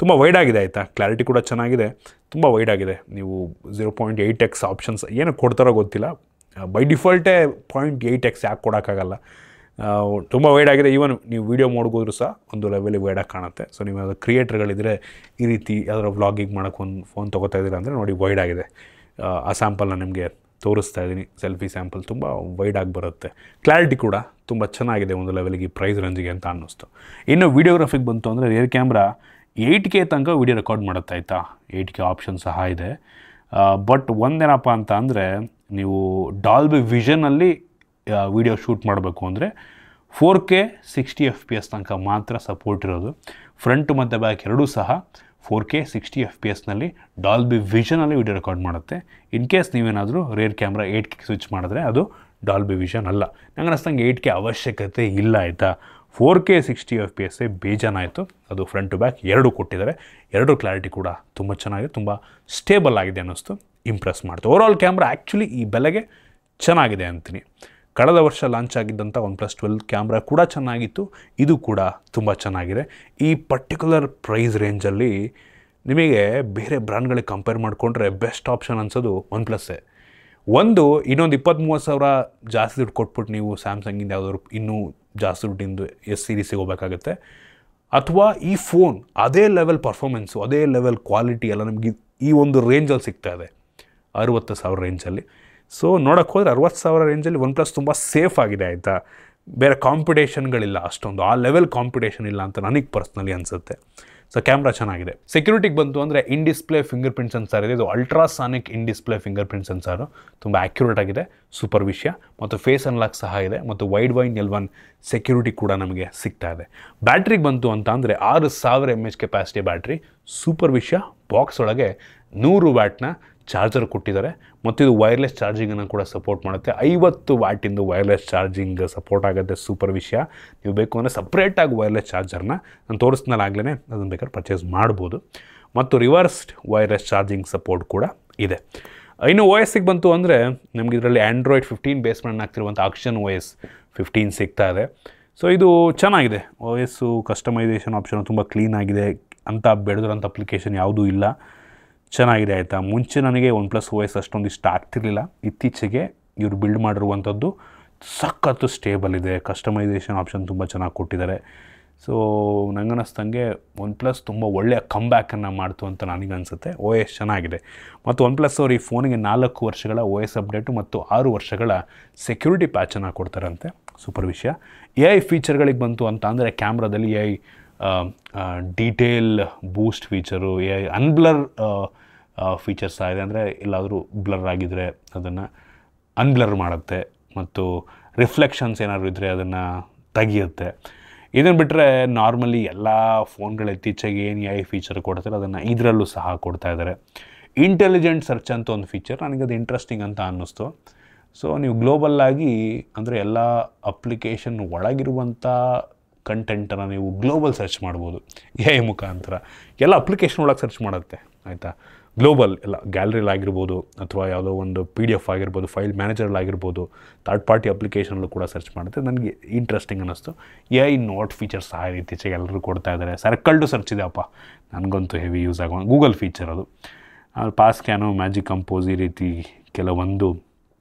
ತುಂಬ ವೈಡ್ ಆಗಿದೆ ಆಯಿತಾ, ಕ್ಲಾರಿಟಿ ಕೂಡ ಚೆನ್ನಾಗಿದೆ, ತುಂಬ ವೈಡ್ ಆಗಿದೆ. ನೀವು 0.8x ಆಪ್ಷನ್ಸ್ ಏನು ಕೊಡ್ತಾರೋ ಗೊತ್ತಿಲ್ಲ, ಬೈ ಡಿಫಾಲ್ಟೇ 0.8x ಯಾಕೆ ಕೊಡೋಕ್ಕಾಗಲ್ಲ. ತುಂಬ ವೈಡ್ ಆಗಿದೆ. ಈವನ್ ನೀವು ವೀಡಿಯೋ ಮೋಡ್ಗೋದ್ರೂ ಸಹ ಒಂದು ಲೆವೆಲಿಗೆ ವೈಡಾಗಿ ಕಾಣುತ್ತೆ. ಸೊ ನೀವು ಯಾವ್ದು ಕ್ರಿಯೇಟರ್ಗಳಿದ್ದರೆ ಈ ರೀತಿ ಯಾವ್ದಾರು ವ್ಲಾಗಿಂಗ್ ಮಾಡೋಕ್ಕೆ ಒಂದು ಫೋನ್ ತೊಗೋತಾ ಇದ್ದೀರಾ ಅಂದರೆ ನೋಡಿ ವೈಡ್ ಆಗಿದೆ. ಆ ಸ್ಯಾಂಪಲ್ನ ನಿಮಗೆ ತೋರಿಸ್ತಾ ಇದ್ದೀನಿ, ಸೆಲ್ಫಿ ಸ್ಯಾಂಪಲ್ ತುಂಬ ವೈಡಾಗಿ ಬರುತ್ತೆ. ಕ್ಲಾರಿಟಿ ಕೂಡ ತುಂಬ ಚೆನ್ನಾಗಿದೆ ಒಂದು ಲೆವೆಲಿಗೆ ಪ್ರೈಸ್ ರೇಂಜಿಗೆ ಅಂತ ಅನ್ನಿಸ್ತು. ಇನ್ನು ವೀಡಿಯೋಗ್ರಫಿಗೆ ಬಂತು ಅಂದರೆ ರಿಯರ್ ಕ್ಯಾಮ್ರಾ 8K ತನಕ ವೀಡಿಯೋ ರೆಕಾರ್ಡ್ ಮಾಡುತ್ತೆ ಆಯಿತಾ, 8K ಆಪ್ಷನ್ ಸಹ ಇದೆ. ಬಟ್ ಒಂದೇನಪ್ಪ ಅಂತ ಅಂದರೆ ನೀವು ಡಾಲ್ಬಿ ವಿಷನಲ್ಲಿ ವೀಡಿಯೋ ಶೂಟ್ ಮಾಡಬೇಕು ಅಂದರೆ 4K 60 FPS ತನಕ ಮಾತ್ರ ಸಪೋರ್ಟ್ ಇರೋದು. ಫ್ರಂಟ್ ಮತ್ತು ಬ್ಯಾಕ್ ಎರಡೂ ಸಹ 4K 60 FPSನಲ್ಲಿ ಡಾಲ್ಬಿ ವಿಷನಲ್ಲಿ ವೀಡಿಯೋ ರೆಕಾರ್ಡ್ ಮಾಡುತ್ತೆ. ಇನ್ ಕೇಸ್ ನೀವೇನಾದರೂ ರೇರ್ ಕ್ಯಾಮ್ರಾ 8K ಸ್ವಿಚ್ ಮಾಡಿದ್ರೆ ಅದು ಡಾಲ್ಬಿ ವಿಷನ್ ಅಲ್ಲ. ನಂಗೆ ಅನ್ನಿಸ್ತಂಗೆ 8K ಅವಶ್ಯಕತೆ ಇಲ್ಲ ಆಯಿತಾ. 4K 60 FPS ಬೇಜಾನಾಯಿತು. ಅದು ಫ್ರಂಟ್ ಟು ಬ್ಯಾಕ್ ಎರಡೂ ಕೊಟ್ಟಿದ್ದಾರೆ. ಎರಡೂ ಕ್ಲಾರಿಟಿ ಕೂಡ ತುಂಬ ಚೆನ್ನಾಗಿದೆ, ತುಂಬ ಸ್ಟೇಬಲ್ ಆಗಿದೆ ಅನ್ನಿಸ್ತು, ಇಂಪ್ರೆಸ್ ಮಾಡ್ತು. ಓವರಾಲ್ ಕ್ಯಾಮ್ರಾ ಆ್ಯಕ್ಚುಲಿ ಈ ಬೆಲೆಗೆ ಚೆನ್ನಾಗಿದೆ ಅಂತೀನಿ. ಕಳೆದ ವರ್ಷ ಲಾಂಚ್ ಆಗಿದ್ದಂಥ OnePlus 12 ಕ್ಯಾಮ್ರಾ ಕೂಡ ಚೆನ್ನಾಗಿತ್ತು, ಇದು ಕೂಡ ತುಂಬ ಚೆನ್ನಾಗಿದೆ. ಈ ಪರ್ಟಿಕ್ಯುಲರ್ ಪ್ರೈಸ್ ರೇಂಜಲ್ಲಿ ನಿಮಗೆ ಬೇರೆ ಬ್ರ್ಯಾಂಡ್ಗಳಿಗೆ ಕಂಪೇರ್ ಮಾಡಿಕೊಂಡ್ರೆ ಬೆಸ್ಟ್ ಆಪ್ಷನ್ ಅನ್ಸೋದು OnePlusಸೇ. ಇನ್ನೊಂದು 20-30 ಸಾವಿರ ಜಾಸ್ತಿ ದುಡ್ಡು ಕೊಟ್ಬಿಟ್ಟು ನೀವು ಸ್ಯಾಮ್ಸಂಗಿಂದ ಯಾವುದಾದ್ರು ಇನ್ನೂ ಜಾಸ್ತಿ ದುಡ್ಡಿಂದು S ಸೀರೀಸಿಗೆ ಹೋಗಬೇಕಾಗುತ್ತೆ. ಅಥವಾ ಈ ಫೋನ್ ಅದೇ ಲೆವೆಲ್ ಪರ್ಫಾರ್ಮೆನ್ಸು, ಅದೇ ಲೆವೆಲ್ ಕ್ವಾಲಿಟಿ ಎಲ್ಲ ನಮಗೆ ಈ ಒಂದು ರೇಂಜಲ್ಲಿ ಸಿಗ್ತಾ ಇದೆ, 60,000 ರೇಂಜಲ್ಲಿ. ಸೊ ನೋಡೋಕ್ಕೆ ಹೋದರೆ 60,000 ರೇಂಜಲ್ಲಿ OnePlus ತುಂಬ ಸೇಫ್ ಆಗಿದೆ ಆಯಿತಾ. ಬೇರೆ ಕಾಂಪಿಟೇಷನ್ಗಳಿಲ್ಲ, ಅಷ್ಟೊಂದು ಆ ಲೆವೆಲ್ ಕಾಂಪಿಟೇಷನ್ ಇಲ್ಲ ಅಂತ ನನಗೆ ಪರ್ಸ್ನಲಿ ಅನಿಸುತ್ತೆ. ಸೊ ಕ್ಯಾಮ್ರಾ ಚೆನ್ನಾಗಿದೆ. ಸೆಕ್ಯೂರಿಟಿಗೆ ಬಂತು ಅಂದರೆ in display finger print sensor ಇದೆ. ಇದು ultrasonic in display finger print sensor, ತುಂಬ ಆ್ಯಕ್ಯುರೇಟ್ ಆಗಿದೆ, ಸೂಪರ್ ವಿಷಯ. ಮತ್ತು ಫೇಸ್ ಅನ್ಲಾಕ್ ಸಹ ಇದೆ, ಮತ್ತು ವೈಡ್ ವೈನ್ L1 ಸೆಕ್ಯೂರಿಟಿ ಕೂಡ ನಮಗೆ ಸಿಗ್ತಾ ಇದೆ. ಬ್ಯಾಟ್ರಿಗೆ ಬಂತು ಅಂತ ಅಂದರೆ 6000 mAh ಕೆಪಾಸಿಟಿ ಬ್ಯಾಟ್ರಿ, ಸೂಪರ್ ವಿಷಯ. ಬಾಕ್ಸ್ ಒಳಗೆ 100 ವ್ಯಾಟ್ನ ಚಾರ್ಜರ್ ಕೊಟ್ಟಿದ್ದಾರೆ, ಮತ್ತು ಇದು ವೈರ್ಲೆಸ್ ಚಾರ್ಜಿಂಗನ್ನು ಕೂಡ ಸಪೋರ್ಟ್ ಮಾಡುತ್ತೆ. 50 ವ್ಯಾಟಿಂದು ವೈರ್ಲೆಸ್ ಚಾರ್ಜಿಂಗ್ ಸಪೋರ್ಟ್ ಆಗುತ್ತೆ, ಸೂಪರ್ ವಿಷಯ. ನೀವು ಬೇಕು ಅಂದರೆ ಸಪ್ರೇಟಾಗಿ ವೈರ್ಲೆಸ್ ಚಾರ್ಜರ್ನ ನಾನು ತೋರಿಸ್ನಲ್ಲಾಗಲೇ ಅದನ್ನು ಬೇಕಾದ್ರೆ ಪರ್ಚೇಸ್ ಮಾಡ್ಬೋದು. ಮತ್ತು ರಿವರ್ಸ್ಡ್ ವೈರ್ಲೆಸ್ ಚಾರ್ಜಿಂಗ್ ಸಪೋರ್ಟ್ ಕೂಡ ಇದೆ. ಇನ್ನು OSಗೆ ಬಂತು ಅಂದರೆ ನಮಗೆ ಇದರಲ್ಲಿ Android 15 ಬೇಸ್ಮೆಂಟ್ ಆಗ್ತಿರುವಂಥ Action OS 15 ಸಿಗ್ತಾ ಇದೆ. ಸೊ ಇದು ಚೆನ್ನಾಗಿದೆ. OSು ಕಸ್ಟಮೈಸೇಷನ್ ಆಪ್ಷನ್ ತುಂಬ ಕ್ಲೀನಾಗಿದೆ, ಅಂತ ಬೆಳೆದಿರೋಂಥ ಅಪ್ಲಿಕೇಶನ್ ಯಾವುದೂ ಇಲ್ಲ, ಚೆನ್ನಾಗಿದೆ ಆಯಿತಾ. ಮುಂಚೆ ನನಗೆ OnePlus OS ಅಷ್ಟೊಂದು ಇಷ್ಟ ಆಗ್ತಿರಲಿಲ್ಲ, ಇತ್ತೀಚೆಗೆ ಇವರು ಬಿಲ್ಡ್ ಮಾಡಿರುವಂಥದ್ದು ಸಖತ್ತು ಸ್ಟೇಬಲ್ ಇದೆ, ಕಸ್ಟಮೈಸೇಷನ್ ಆಪ್ಷನ್ ತುಂಬ ಚೆನ್ನಾಗಿ ಕೊಟ್ಟಿದ್ದಾರೆ. ಸೊ ನನಗನ್ನಿಸ್ತಂಗೆ OnePlus ತುಂಬ ಒಳ್ಳೆಯ ಕಮ್ಬ್ಯಾಕನ್ನು ಮಾಡ್ತು ಅಂತ ನನಗನ್ಸುತ್ತೆ. OS ಚೆನ್ನಾಗಿದೆ. ಮತ್ತು OnePlus ಅವರು ಈ ಫೋನಿಗೆ 4 ವರ್ಷಗಳ OS ಅಪ್ಡೇಟು ಮತ್ತು 6 ವರ್ಷಗಳ ಸೆಕ್ಯೂರಿಟಿ ಪ್ಯಾಚನ್ನು ಕೊಡ್ತಾರಂತೆ, ಸೂಪರ್ ವಿಷಯ. AI ಫೀಚರ್ಗಳಿಗೆ ಬಂತು ಅಂತ ಅಂದರೆ ಕ್ಯಾಮ್ರಾದಲ್ಲಿ AI ಡೀಟೇಲ್ ಬೂಸ್ಟ್ ಫೀಚರು, AI ಅನ್ಬ್ಲರ್ ಫೀಚರ್ಸ್ ಆಗಿದೆ. ಅಂದರೆ ಎಲ್ಲಾದರೂ ಬ್ಲರ್ ಆಗಿದ್ದರೆ ಅದನ್ನು ಅನ್ಬ್ಲರ್ ಮಾಡುತ್ತೆ, ಮತ್ತು ರಿಫ್ಲೆಕ್ಷನ್ಸ್ ಏನಾದರೂ ಇದ್ದರೆ ಅದನ್ನು ತೆಗಿಯುತ್ತೆ. ಇದನ್ನು ಬಿಟ್ಟರೆ ನಾರ್ಮಲಿ ಎಲ್ಲ ಫೋನ್ಗಳು ಇತ್ತೀಚೆಗೆ ಏನು AI ಫೀಚರ್ ಕೊಡ್ತಾರೆ ಅದನ್ನು ಇದರಲ್ಲೂ ಸಹ ಕೊಡ್ತಾ ಇದ್ದಾರೆ. ಇಂಟೆಲಿಜೆಂಟ್ ಸರ್ಚ್ ಅಂತ ಒಂದು ಫೀಚರ್, ನನಗದು ಇಂಟ್ರೆಸ್ಟಿಂಗ್ ಅಂತ ಅನ್ನಿಸ್ತು. ಸೊ ನೀವು ಗ್ಲೋಬಲ್ಲಾಗಿ ಅಂದರೆ ಎಲ್ಲ ಅಪ್ಲಿಕೇಶನ್ ಒಳಗಿರುವಂಥ ಕಂಟೆಂಟನ್ನು ನೀವು ಗ್ಲೋಬಲ್ ಸರ್ಚ್ ಮಾಡ್ಬೋದು AI ಮುಖಾಂತರ. ಎಲ್ಲ ಅಪ್ಲಿಕೇಶನ್ ಒಳಗೆ ಸರ್ಚ್ ಮಾಡುತ್ತೆ ಆಯಿತಾ. ಗ್ಲೋಬಲ್ ಎಲ್ಲ ಗ್ಯಾಲರಿಲಾಗಿರ್ಬೋದು, ಅಥವಾ ಯಾವುದೋ ಒಂದು PDF ಆಗಿರ್ಬೋದು, ಫೈಲ್ ಮ್ಯಾನೇಜರ್ಲಾಗಿರ್ಬೋದು, ಥರ್ಡ್ ಪಾರ್ಟಿ ಅಪ್ಲಿಕೇಶನ್ಲ್ಲೂ ಕೂಡ ಸರ್ಚ್ ಮಾಡುತ್ತೆ. ನನಗೆ ಇಂಟ್ರೆಸ್ಟಿಂಗ್ ಅನ್ನಿಸ್ತು. AI ನೋಟ್ ಫೀಚರ್ಸ್ ಸಹ ಇತ್ತೀಚೆಗೆ ಎಲ್ಲರೂ ಕೊಡ್ತಾ ಇದ್ದಾರೆ. ಸರ್ಕಲ್ ಟು ಸರ್ಚ್ ಇದೆ ಅಪ್ಪ, ನನಗಂತೂ ಹೆವಿ ಯೂಸ್ ಆಗೋ ಗೂಗಲ್ ಫೀಚರ್ ಅದು. ಪಾಸ್ ಸ್ಕ್ಯಾನು, ಮ್ಯಾಜಿಕ್ ಕಂಪೋಸ್, ಈ ರೀತಿ ಕೆಲವೊಂದು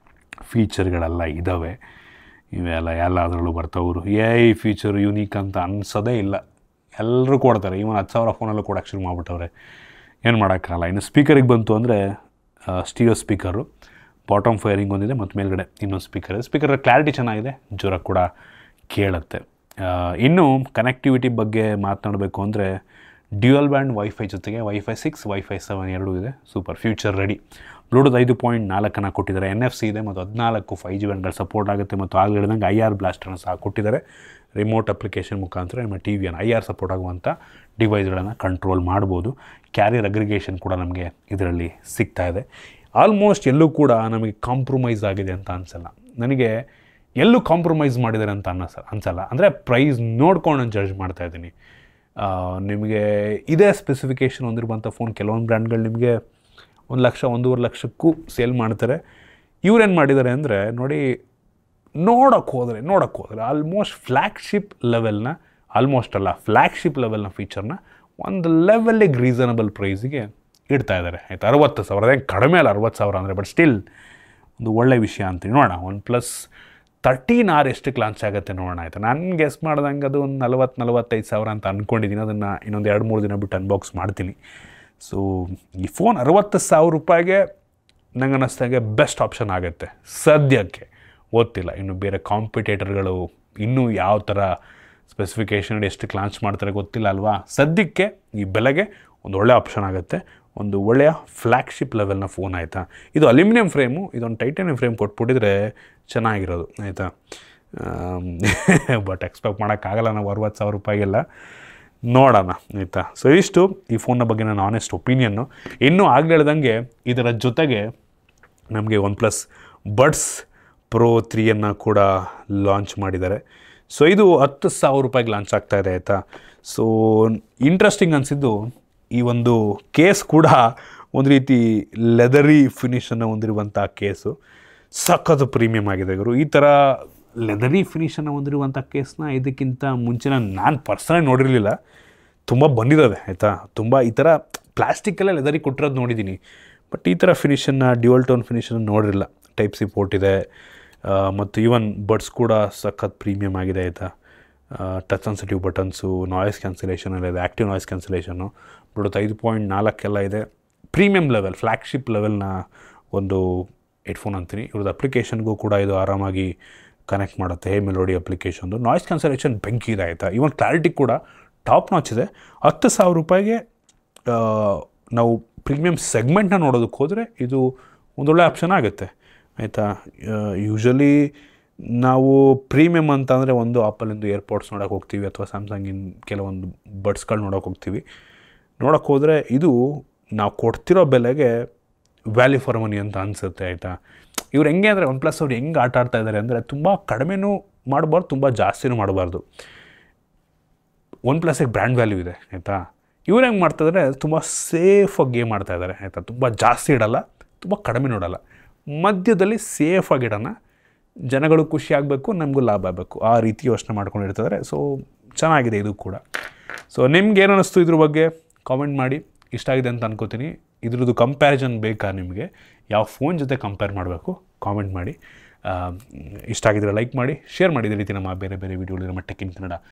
ಫೀಚರ್ಗಳೆಲ್ಲ ಇದ್ದಾವೆ. ಇವೆಲ್ಲ ಎಲ್ಲದರಲ್ಲೂ ಬರ್ತಾವರು. AI ಫೀಚರು ಯೂನಿಕ್ ಅಂತ ಅನ್ಸೋದೇ ಇಲ್ಲ, ಎಲ್ಲರೂ ಕೊಡ್ತಾರೆ. ಇವನ್ 10,000 ಫೋನಲ್ಲೂ ಕೊಡೋಕ್ಕೆ ಶುರು ಮಾಡಿಬಿಟ್ಟವ್ರೆ, ಏನು ಮಾಡೋಕ್ಕಾಗಲ್ಲ. ಇನ್ನು ಸ್ಪೀಕರಿಗೆ ಬಂತು ಅಂದರೆ ಸ್ಟೀರಿಯೋ ಸ್ಪೀಕರು, ಬಾಟಮ್ ಫೈರಿಂಗ್ ಒಂದಿದೆ ಮತ್ತು ಮೇಲ್ಗಡೆ ಇನ್ನೊಂದು ಸ್ಪೀಕರ್ ಇದೆ. ಸ್ಪೀಕರ್ ಕ್ಲಾರಿಟಿ ಚೆನ್ನಾಗಿದೆ, ಜೋರ ಕೂಡ ಕೇಳುತ್ತೆ. ಇನ್ನು ಕನೆಕ್ಟಿವಿಟಿ ಬಗ್ಗೆ ಮಾತನಾಡಬೇಕು ಅಂದರೆ ಡ್ಯುಯಲ್ ಬ್ಯಾಂಡ್ ವೈಫೈ ಜೊತೆಗೆ Wi-Fi 6, Wi-Fi 7 ಎರಡೂ ಇದೆ, ಸೂಪರ್ ಫ್ಯೂಚರ್ ರೆಡಿ. ಬ್ಲೂಟೂತ್ 5.4 ಕೊಟ್ಟಿದ್ದಾರೆ, NFC ಇದೆ, ಮತ್ತು 14 5G ಬ್ಯಾಂಡ್ಗಳು ಸಪೋರ್ಟ್ ಆಗುತ್ತೆ. ಮತ್ತು ಆಗಲೇ ಹೇಳಿದಂಗೆ IR ಬ್ಲಾಸ್ಟರ್ನ ಸಹ ಕೊಟ್ಟಿದ್ದಾರೆ. ರಿಮೋಟ್ ಅಪ್ಲಿಕೇಶನ್ ಮುಖಾಂತರ ನಿಮ್ಮ ಟಿವಿಯನ್ನು IR ಸಪೋರ್ಟ್ ಆಗುವಂಥ ಡಿವೈಸ್ಗಳನ್ನು ಕಂಟ್ರೋಲ್ ಮಾಡ್ಬೋದು. ಕ್ಯಾರಿಯರ್ ಅಗ್ರಿಗೇಷನ್ ಕೂಡ ನಮಗೆ ಇದರಲ್ಲಿ ಸಿಗ್ತಾ ಇದೆ. ಆಲ್ಮೋಸ್ಟ್ ಎಲ್ಲೂ ಕೂಡ ನಮಗೆ ಕಾಂಪ್ರಮೈಸ್ ಆಗಿದೆ ಅಂತ ಅನಿಸಲ್ಲ. ನನಗೆ ಎಲ್ಲೂ ಕಾಂಪ್ರಮೈಸ್ ಮಾಡಿದ್ದಾರೆ ಅಂತ ಅನಿಸಲ್ಲ. ಅಂದರೆ ಪ್ರೈಸ್ ನೋಡ್ಕೊಂಡು ನಾನು ಜಡ್ಜ್ ಮಾಡ್ತಾಯಿದ್ದೀನಿ. ನಿಮಗೆ ಇದೇ ಸ್ಪೆಸಿಫಿಕೇಷನ್ ಹೊಂದಿರುವಂಥ ಫೋನ್ ಕೆಲವೊಂದು ಬ್ರ್ಯಾಂಡ್ಗಳು ನಿಮಗೆ 1 ಲಕ್ಷ 1.5 ಲಕ್ಷಕ್ಕೂ ಸೇಲ್ ಮಾಡ್ತಾರೆ. ಇವ್ರೇನು ಮಾಡಿದ್ದಾರೆ ಅಂದರೆ ನೋಡಿ, ನೋಡೋಕ್ಕೆ ಹೋದರೆ ಆಲ್ಮೋಸ್ಟ್ ಫ್ಲ್ಯಾಗ್ಶಿಪ್ ಲೆವೆಲ್ನ ಫೀಚರ್ನ ಒಂದು ಲೆವೆಲ್ಲಿಗೆ ರೀಸನಬಲ್ ಪ್ರೈಸಿಗೆ ಇಡ್ತಾ ಇದ್ದಾರೆ ಆಯಿತಾ. 60,000 ಅದೇನು ಕಡಿಮೆ ಅಲ್ಲ 60,000 ಅಂದರೆ, ಬಟ್ ಸ್ಟಿಲ್ ಒಂದು ಒಳ್ಳೆ ವಿಷಯ ಅಂತೀನಿ. ನೋಡೋಣ OnePlus 13R ಎಷ್ಟಕ್ಕೆ ಲಾಂಚ್ ಆಗುತ್ತೆ ನೋಡೋಣ ಆಯಿತಾ. ನಾನು ಗೆಸ್ ಮಾಡ್ದಂಗೆ ಅದು ಒಂದು 40,000-45,000 ಅಂತ ಅಂದ್ಕೊಂಡಿದ್ದೀನಿ. ಅದನ್ನು ಇನ್ನೊಂದು 2-3 ದಿನ ಬಿಟ್ಟು ಅನ್ಬಾಕ್ಸ್ ಮಾಡ್ತೀನಿ. ಸೊ ಈ ಫೋನ್ 60,000 ರೂಪಾಯಿಗೆ ನಂಗೆ ಅನ್ನಿಸ್ದಂಗೆ ಬೆಸ್ಟ್ ಆಪ್ಷನ್ ಆಗುತ್ತೆ ಸದ್ಯಕ್ಕೆ. ಗೊತ್ತಿಲ್ಲ ಇನ್ನು ಬೇರೆ ಕಾಂಪಿಟೇಟರ್ಗಳು ಇನ್ನೂ ಯಾವ ಥರ ಸ್ಪೆಸಿಫಿಕೇಷನ್ ಎಷ್ಟಕ್ಕೆ ಲಾಂಚ್ ಮಾಡ್ತಾರೆ ಗೊತ್ತಿಲ್ಲ ಅಲ್ವಾ. ಸದ್ಯಕ್ಕೆ ಈ ಬೆಲೆಗೆ ಒಂದು ಒಳ್ಳೆ ಆಪ್ಷನ್ ಆಗುತ್ತೆ, ಒಂದು ಒಳ್ಳೆಯ ಫ್ಲ್ಯಾಗ್ಶಿಪ್ ಲೆವೆಲ್ನ ಫೋನ್ ಆಯಿತಾ. ಇದು ಅಲ್ಯೂಮಿನಿಯಂ ಫ್ರೇಮು, ಇದೊಂದು ಟೈಟಾನಿಯಂ ಫ್ರೇಮ್ ಕೊಟ್ಬಿಟ್ಟಿದ್ರೆ ಚೆನ್ನಾಗಿರೋದು ಆಯಿತಾ. ಬಟ್ ಎಕ್ಸ್ಪೆಕ್ಟ್ ಮಾಡೋಕ್ಕಾಗಲ್ಲ ನಾವು 60,000 ರೂಪಾಯಿಗೆಲ್ಲ. ನೋಡೋಣ ಆಯಿತಾ. ಸೊ ಇಷ್ಟು ಈ ಫೋನ್ನ ಬಗ್ಗೆ ನನ್ನ ಆನೆಸ್ಟ್ ಒಪಿನಿಯನ್ನು. ಇನ್ನೂ ಆಗಲೇ ಹೇಳ್ದಂಗೆ ಇದರ ಜೊತೆಗೆ ನಮಗೆ OnePlus Buds Pro 3 ಕೂಡ ಲಾಂಚ್ ಮಾಡಿದ್ದಾರೆ. ಸೊ ಇದು 10,000 ರೂಪಾಯಿಗೆ ಲಾಂಚ್ ಆಗ್ತಾಯಿದೆ ಆಯಿತಾ. ಸೊ ಇಂಟ್ರೆಸ್ಟಿಂಗ್ ಅನಿಸಿದ್ದು ಈ ಒಂದು ಕೇಸ್ ಕೂಡ ಒಂದು ರೀತಿ ಲೆದರಿ ಫಿನಿಷನ್ನು ಹೊಂದಿರುವಂಥ ಕೇಸು. ಸಖತ್ತು ಪ್ರೀಮಿಯಮ್ ಆಗಿದೆ ಗುರು. ಈ ಥರ ಲೆದರಿ ಫಿನಿಷನ್ನು ಹೊಂದಿರುವಂಥ ಕೇಸ್ನ ಇದಕ್ಕಿಂತ ಮುಂಚೆ ನಾನು ಪರ್ಸನಲಿ ನೋಡಿರಲಿಲ್ಲ. ತುಂಬ ಬಂದಿದ್ದಾವೆ ಆಯಿತಾ. ತುಂಬ ಈ ಥರ ಪ್ಲಾಸ್ಟಿಕ್ಕಲ್ಲೇ ಲೆದರಿ ಕೊಟ್ಟಿರೋದು ನೋಡಿದ್ದೀನಿ, ಬಟ್ ಈ ಥರ ಫಿನಿಷನ್ನು ಡ್ಯುಯಲ್ ಟೋನ್ ಫಿನಿಷನ್ನು ನೋಡಿರಲಿಲ್ಲ. ಟೈಪ್ ಸಿ ಪೋರ್ಟ್ ಇದೆ ಮತ್ತು ಈವನ್ ಬಡ್ಸ್ ಕೂಡ ಸಖತ್ ಪ್ರೀಮಿಯಮ್ ಆಗಿದೆ ಆಯಿತಾ. Touch sensitive buttons, noise cancellation ಎಲ್ಲ ಇದೆ, ಆ್ಯಕ್ಟಿವ್ ನಾಯ್ಸ್ ಕ್ಯಾನ್ಸಲೇಷನ್ನು, ಬ್ಲೂಟೂತ್ 5.4 ಎಲ್ಲ ಇದೆ. ಪ್ರೀಮಿಯಮ್ ಲೆವೆಲ್ ಫ್ಲ್ಯಾಗ್ಶಿಪ್ ಲೆವೆಲ್ನ ಒಂದು ಹೆಡ್ಫೋನ್ ಅಂತೀನಿ. ಇವ್ರದ್ದು ಅಪ್ಲಿಕೇಶನ್ಗೂ ಕೂಡ ಇದು ಆರಾಮಾಗಿ ಕನೆಕ್ಟ್ ಮಾಡುತ್ತೆ. ಮೆಲೋಡಿ ಅಪ್ಲಿಕೇಶನ್ದು ನಾಯ್ಸ್ ಕ್ಯಾನ್ಸಲೇಷನ್ ಬೆಂಕಿ ಇದೆ ಆಯಿತಾ. ಈವನ್ ಕ್ಲಾರಿಟಿ ಕೂಡ ಟಾಪ್ ನಾಚ್ ಇದೆ. 10,000 ರೂಪಾಯಿಗೆ ನಾವು ಪ್ರೀಮಿಯಮ್ ಸೆಗ್ಮೆಂಟ್ನ ನೋಡೋದಕ್ಕೆ ಹೋದರೆ ಇದು ಒಂದೊಳ್ಳೆ ಆಪ್ಷನ್ ಆಗುತ್ತೆ ಆಯಿತಾ. ಯೂಶ್ವಲಿ ನಾವು ಪ್ರೀಮಿಯಮ್ ಅಂತಂದರೆ ಒಂದು ಆಪಲಿಂದು ಏರ್ಪೋರ್ಟ್ಸ್ ನೋಡೋಕೆ ಹೋಗ್ತೀವಿ ಅಥವಾ ಸ್ಯಾಮ್ಸಂಗಿನ ಕೆಲವೊಂದು ಬಡ್ಸ್ಗಳು ನೋಡೋಕೆ ಹೋಗ್ತೀವಿ. ನೋಡೋಕೆ ಹೋದರೆ ಇದು ನಾವು ಕೊಡ್ತಿರೋ ಬೆಲೆಗೆ ವ್ಯಾಲ್ಯೂ ಫಾರ್ ಮನಿ ಅಂತ ಅನಿಸುತ್ತೆ ಆಯಿತಾ. ಇವ್ರು ಹೆಂಗೆ ಅಂದರೆ OnePlus ಅವ್ರು ಹೆಂಗೆ ಆಟ ಆಡ್ತಾ ಇದ್ದಾರೆ ಅಂದರೆ ತುಂಬ ಕಡಿಮೆನೂ ಮಾಡಬಾರ್ದು, ತುಂಬ ಜಾಸ್ತಿನೂ ಮಾಡಬಾರ್ದು. OnePlusಗೆ ಬ್ರ್ಯಾಂಡ್ ವ್ಯಾಲ್ಯೂ ಇದೆ ಆಯಿತಾ. ಇವ್ರು ಹೆಂಗೆ ಮಾಡ್ತಾಯಿದ್ದಾರೆ ತುಂಬ ಸೇಫಾಗಿ ಗೇಮ್ ಮಾಡ್ತಾಯಿದ್ದಾರೆ ಆಯಿತಾ. ತುಂಬ ಜಾಸ್ತಿ ಇಡಲ್ಲ, ತುಂಬ ಕಡಿಮೆ ನೋಡಲ್ಲ, ಮಧ್ಯದಲ್ಲಿ ಸೇಫಾಗಿ ಇಡೋಣ. ಜನಗಳು ಖುಷಿ ಆಗಬೇಕು, ನಮಗೂ ಲಾಭ ಆಗಬೇಕು, ಆ ರೀತಿ ಯೋಚನೆ ಮಾಡ್ಕೊಂಡಿರ್ತಾರೆ. ಸೊ ಚೆನ್ನಾಗಿದೆ ಇದು ಕೂಡ. ಸೊ ನಿಮ್ಗೆ ಏನು ಅನ್ನಿಸ್ತು ಇದ್ರ ಬಗ್ಗೆ ಕಾಮೆಂಟ್ ಮಾಡಿ. ಇಷ್ಟ ಆಗಿದೆ ಅಂತ ಅನ್ಕೋತೀನಿ. ಇದ್ರದ್ದು ಕಂಪ್ಯಾರಿಸನ್ ಬೇಕಾ ನಿಮಗೆ, ಯಾವ ಫೋನ್ ಜೊತೆ ಕಂಪೇರ್ ಮಾಡಬೇಕು ಕಾಮೆಂಟ್ ಮಾಡಿ. ಇಷ್ಟ ಆಗಿದ್ರೆ ಲೈಕ್ ಮಾಡಿ, ಶೇರ್ ಮಾಡಿ. ಇದೇ ರೀತಿ ನಮ್ಮ ಬೇರೆ ಬೇರೆ ವೀಡಿಯೋಗಳು ನಮ್ಮ ಟೆಕ್ ಇನ್ ಕನ್ನಡ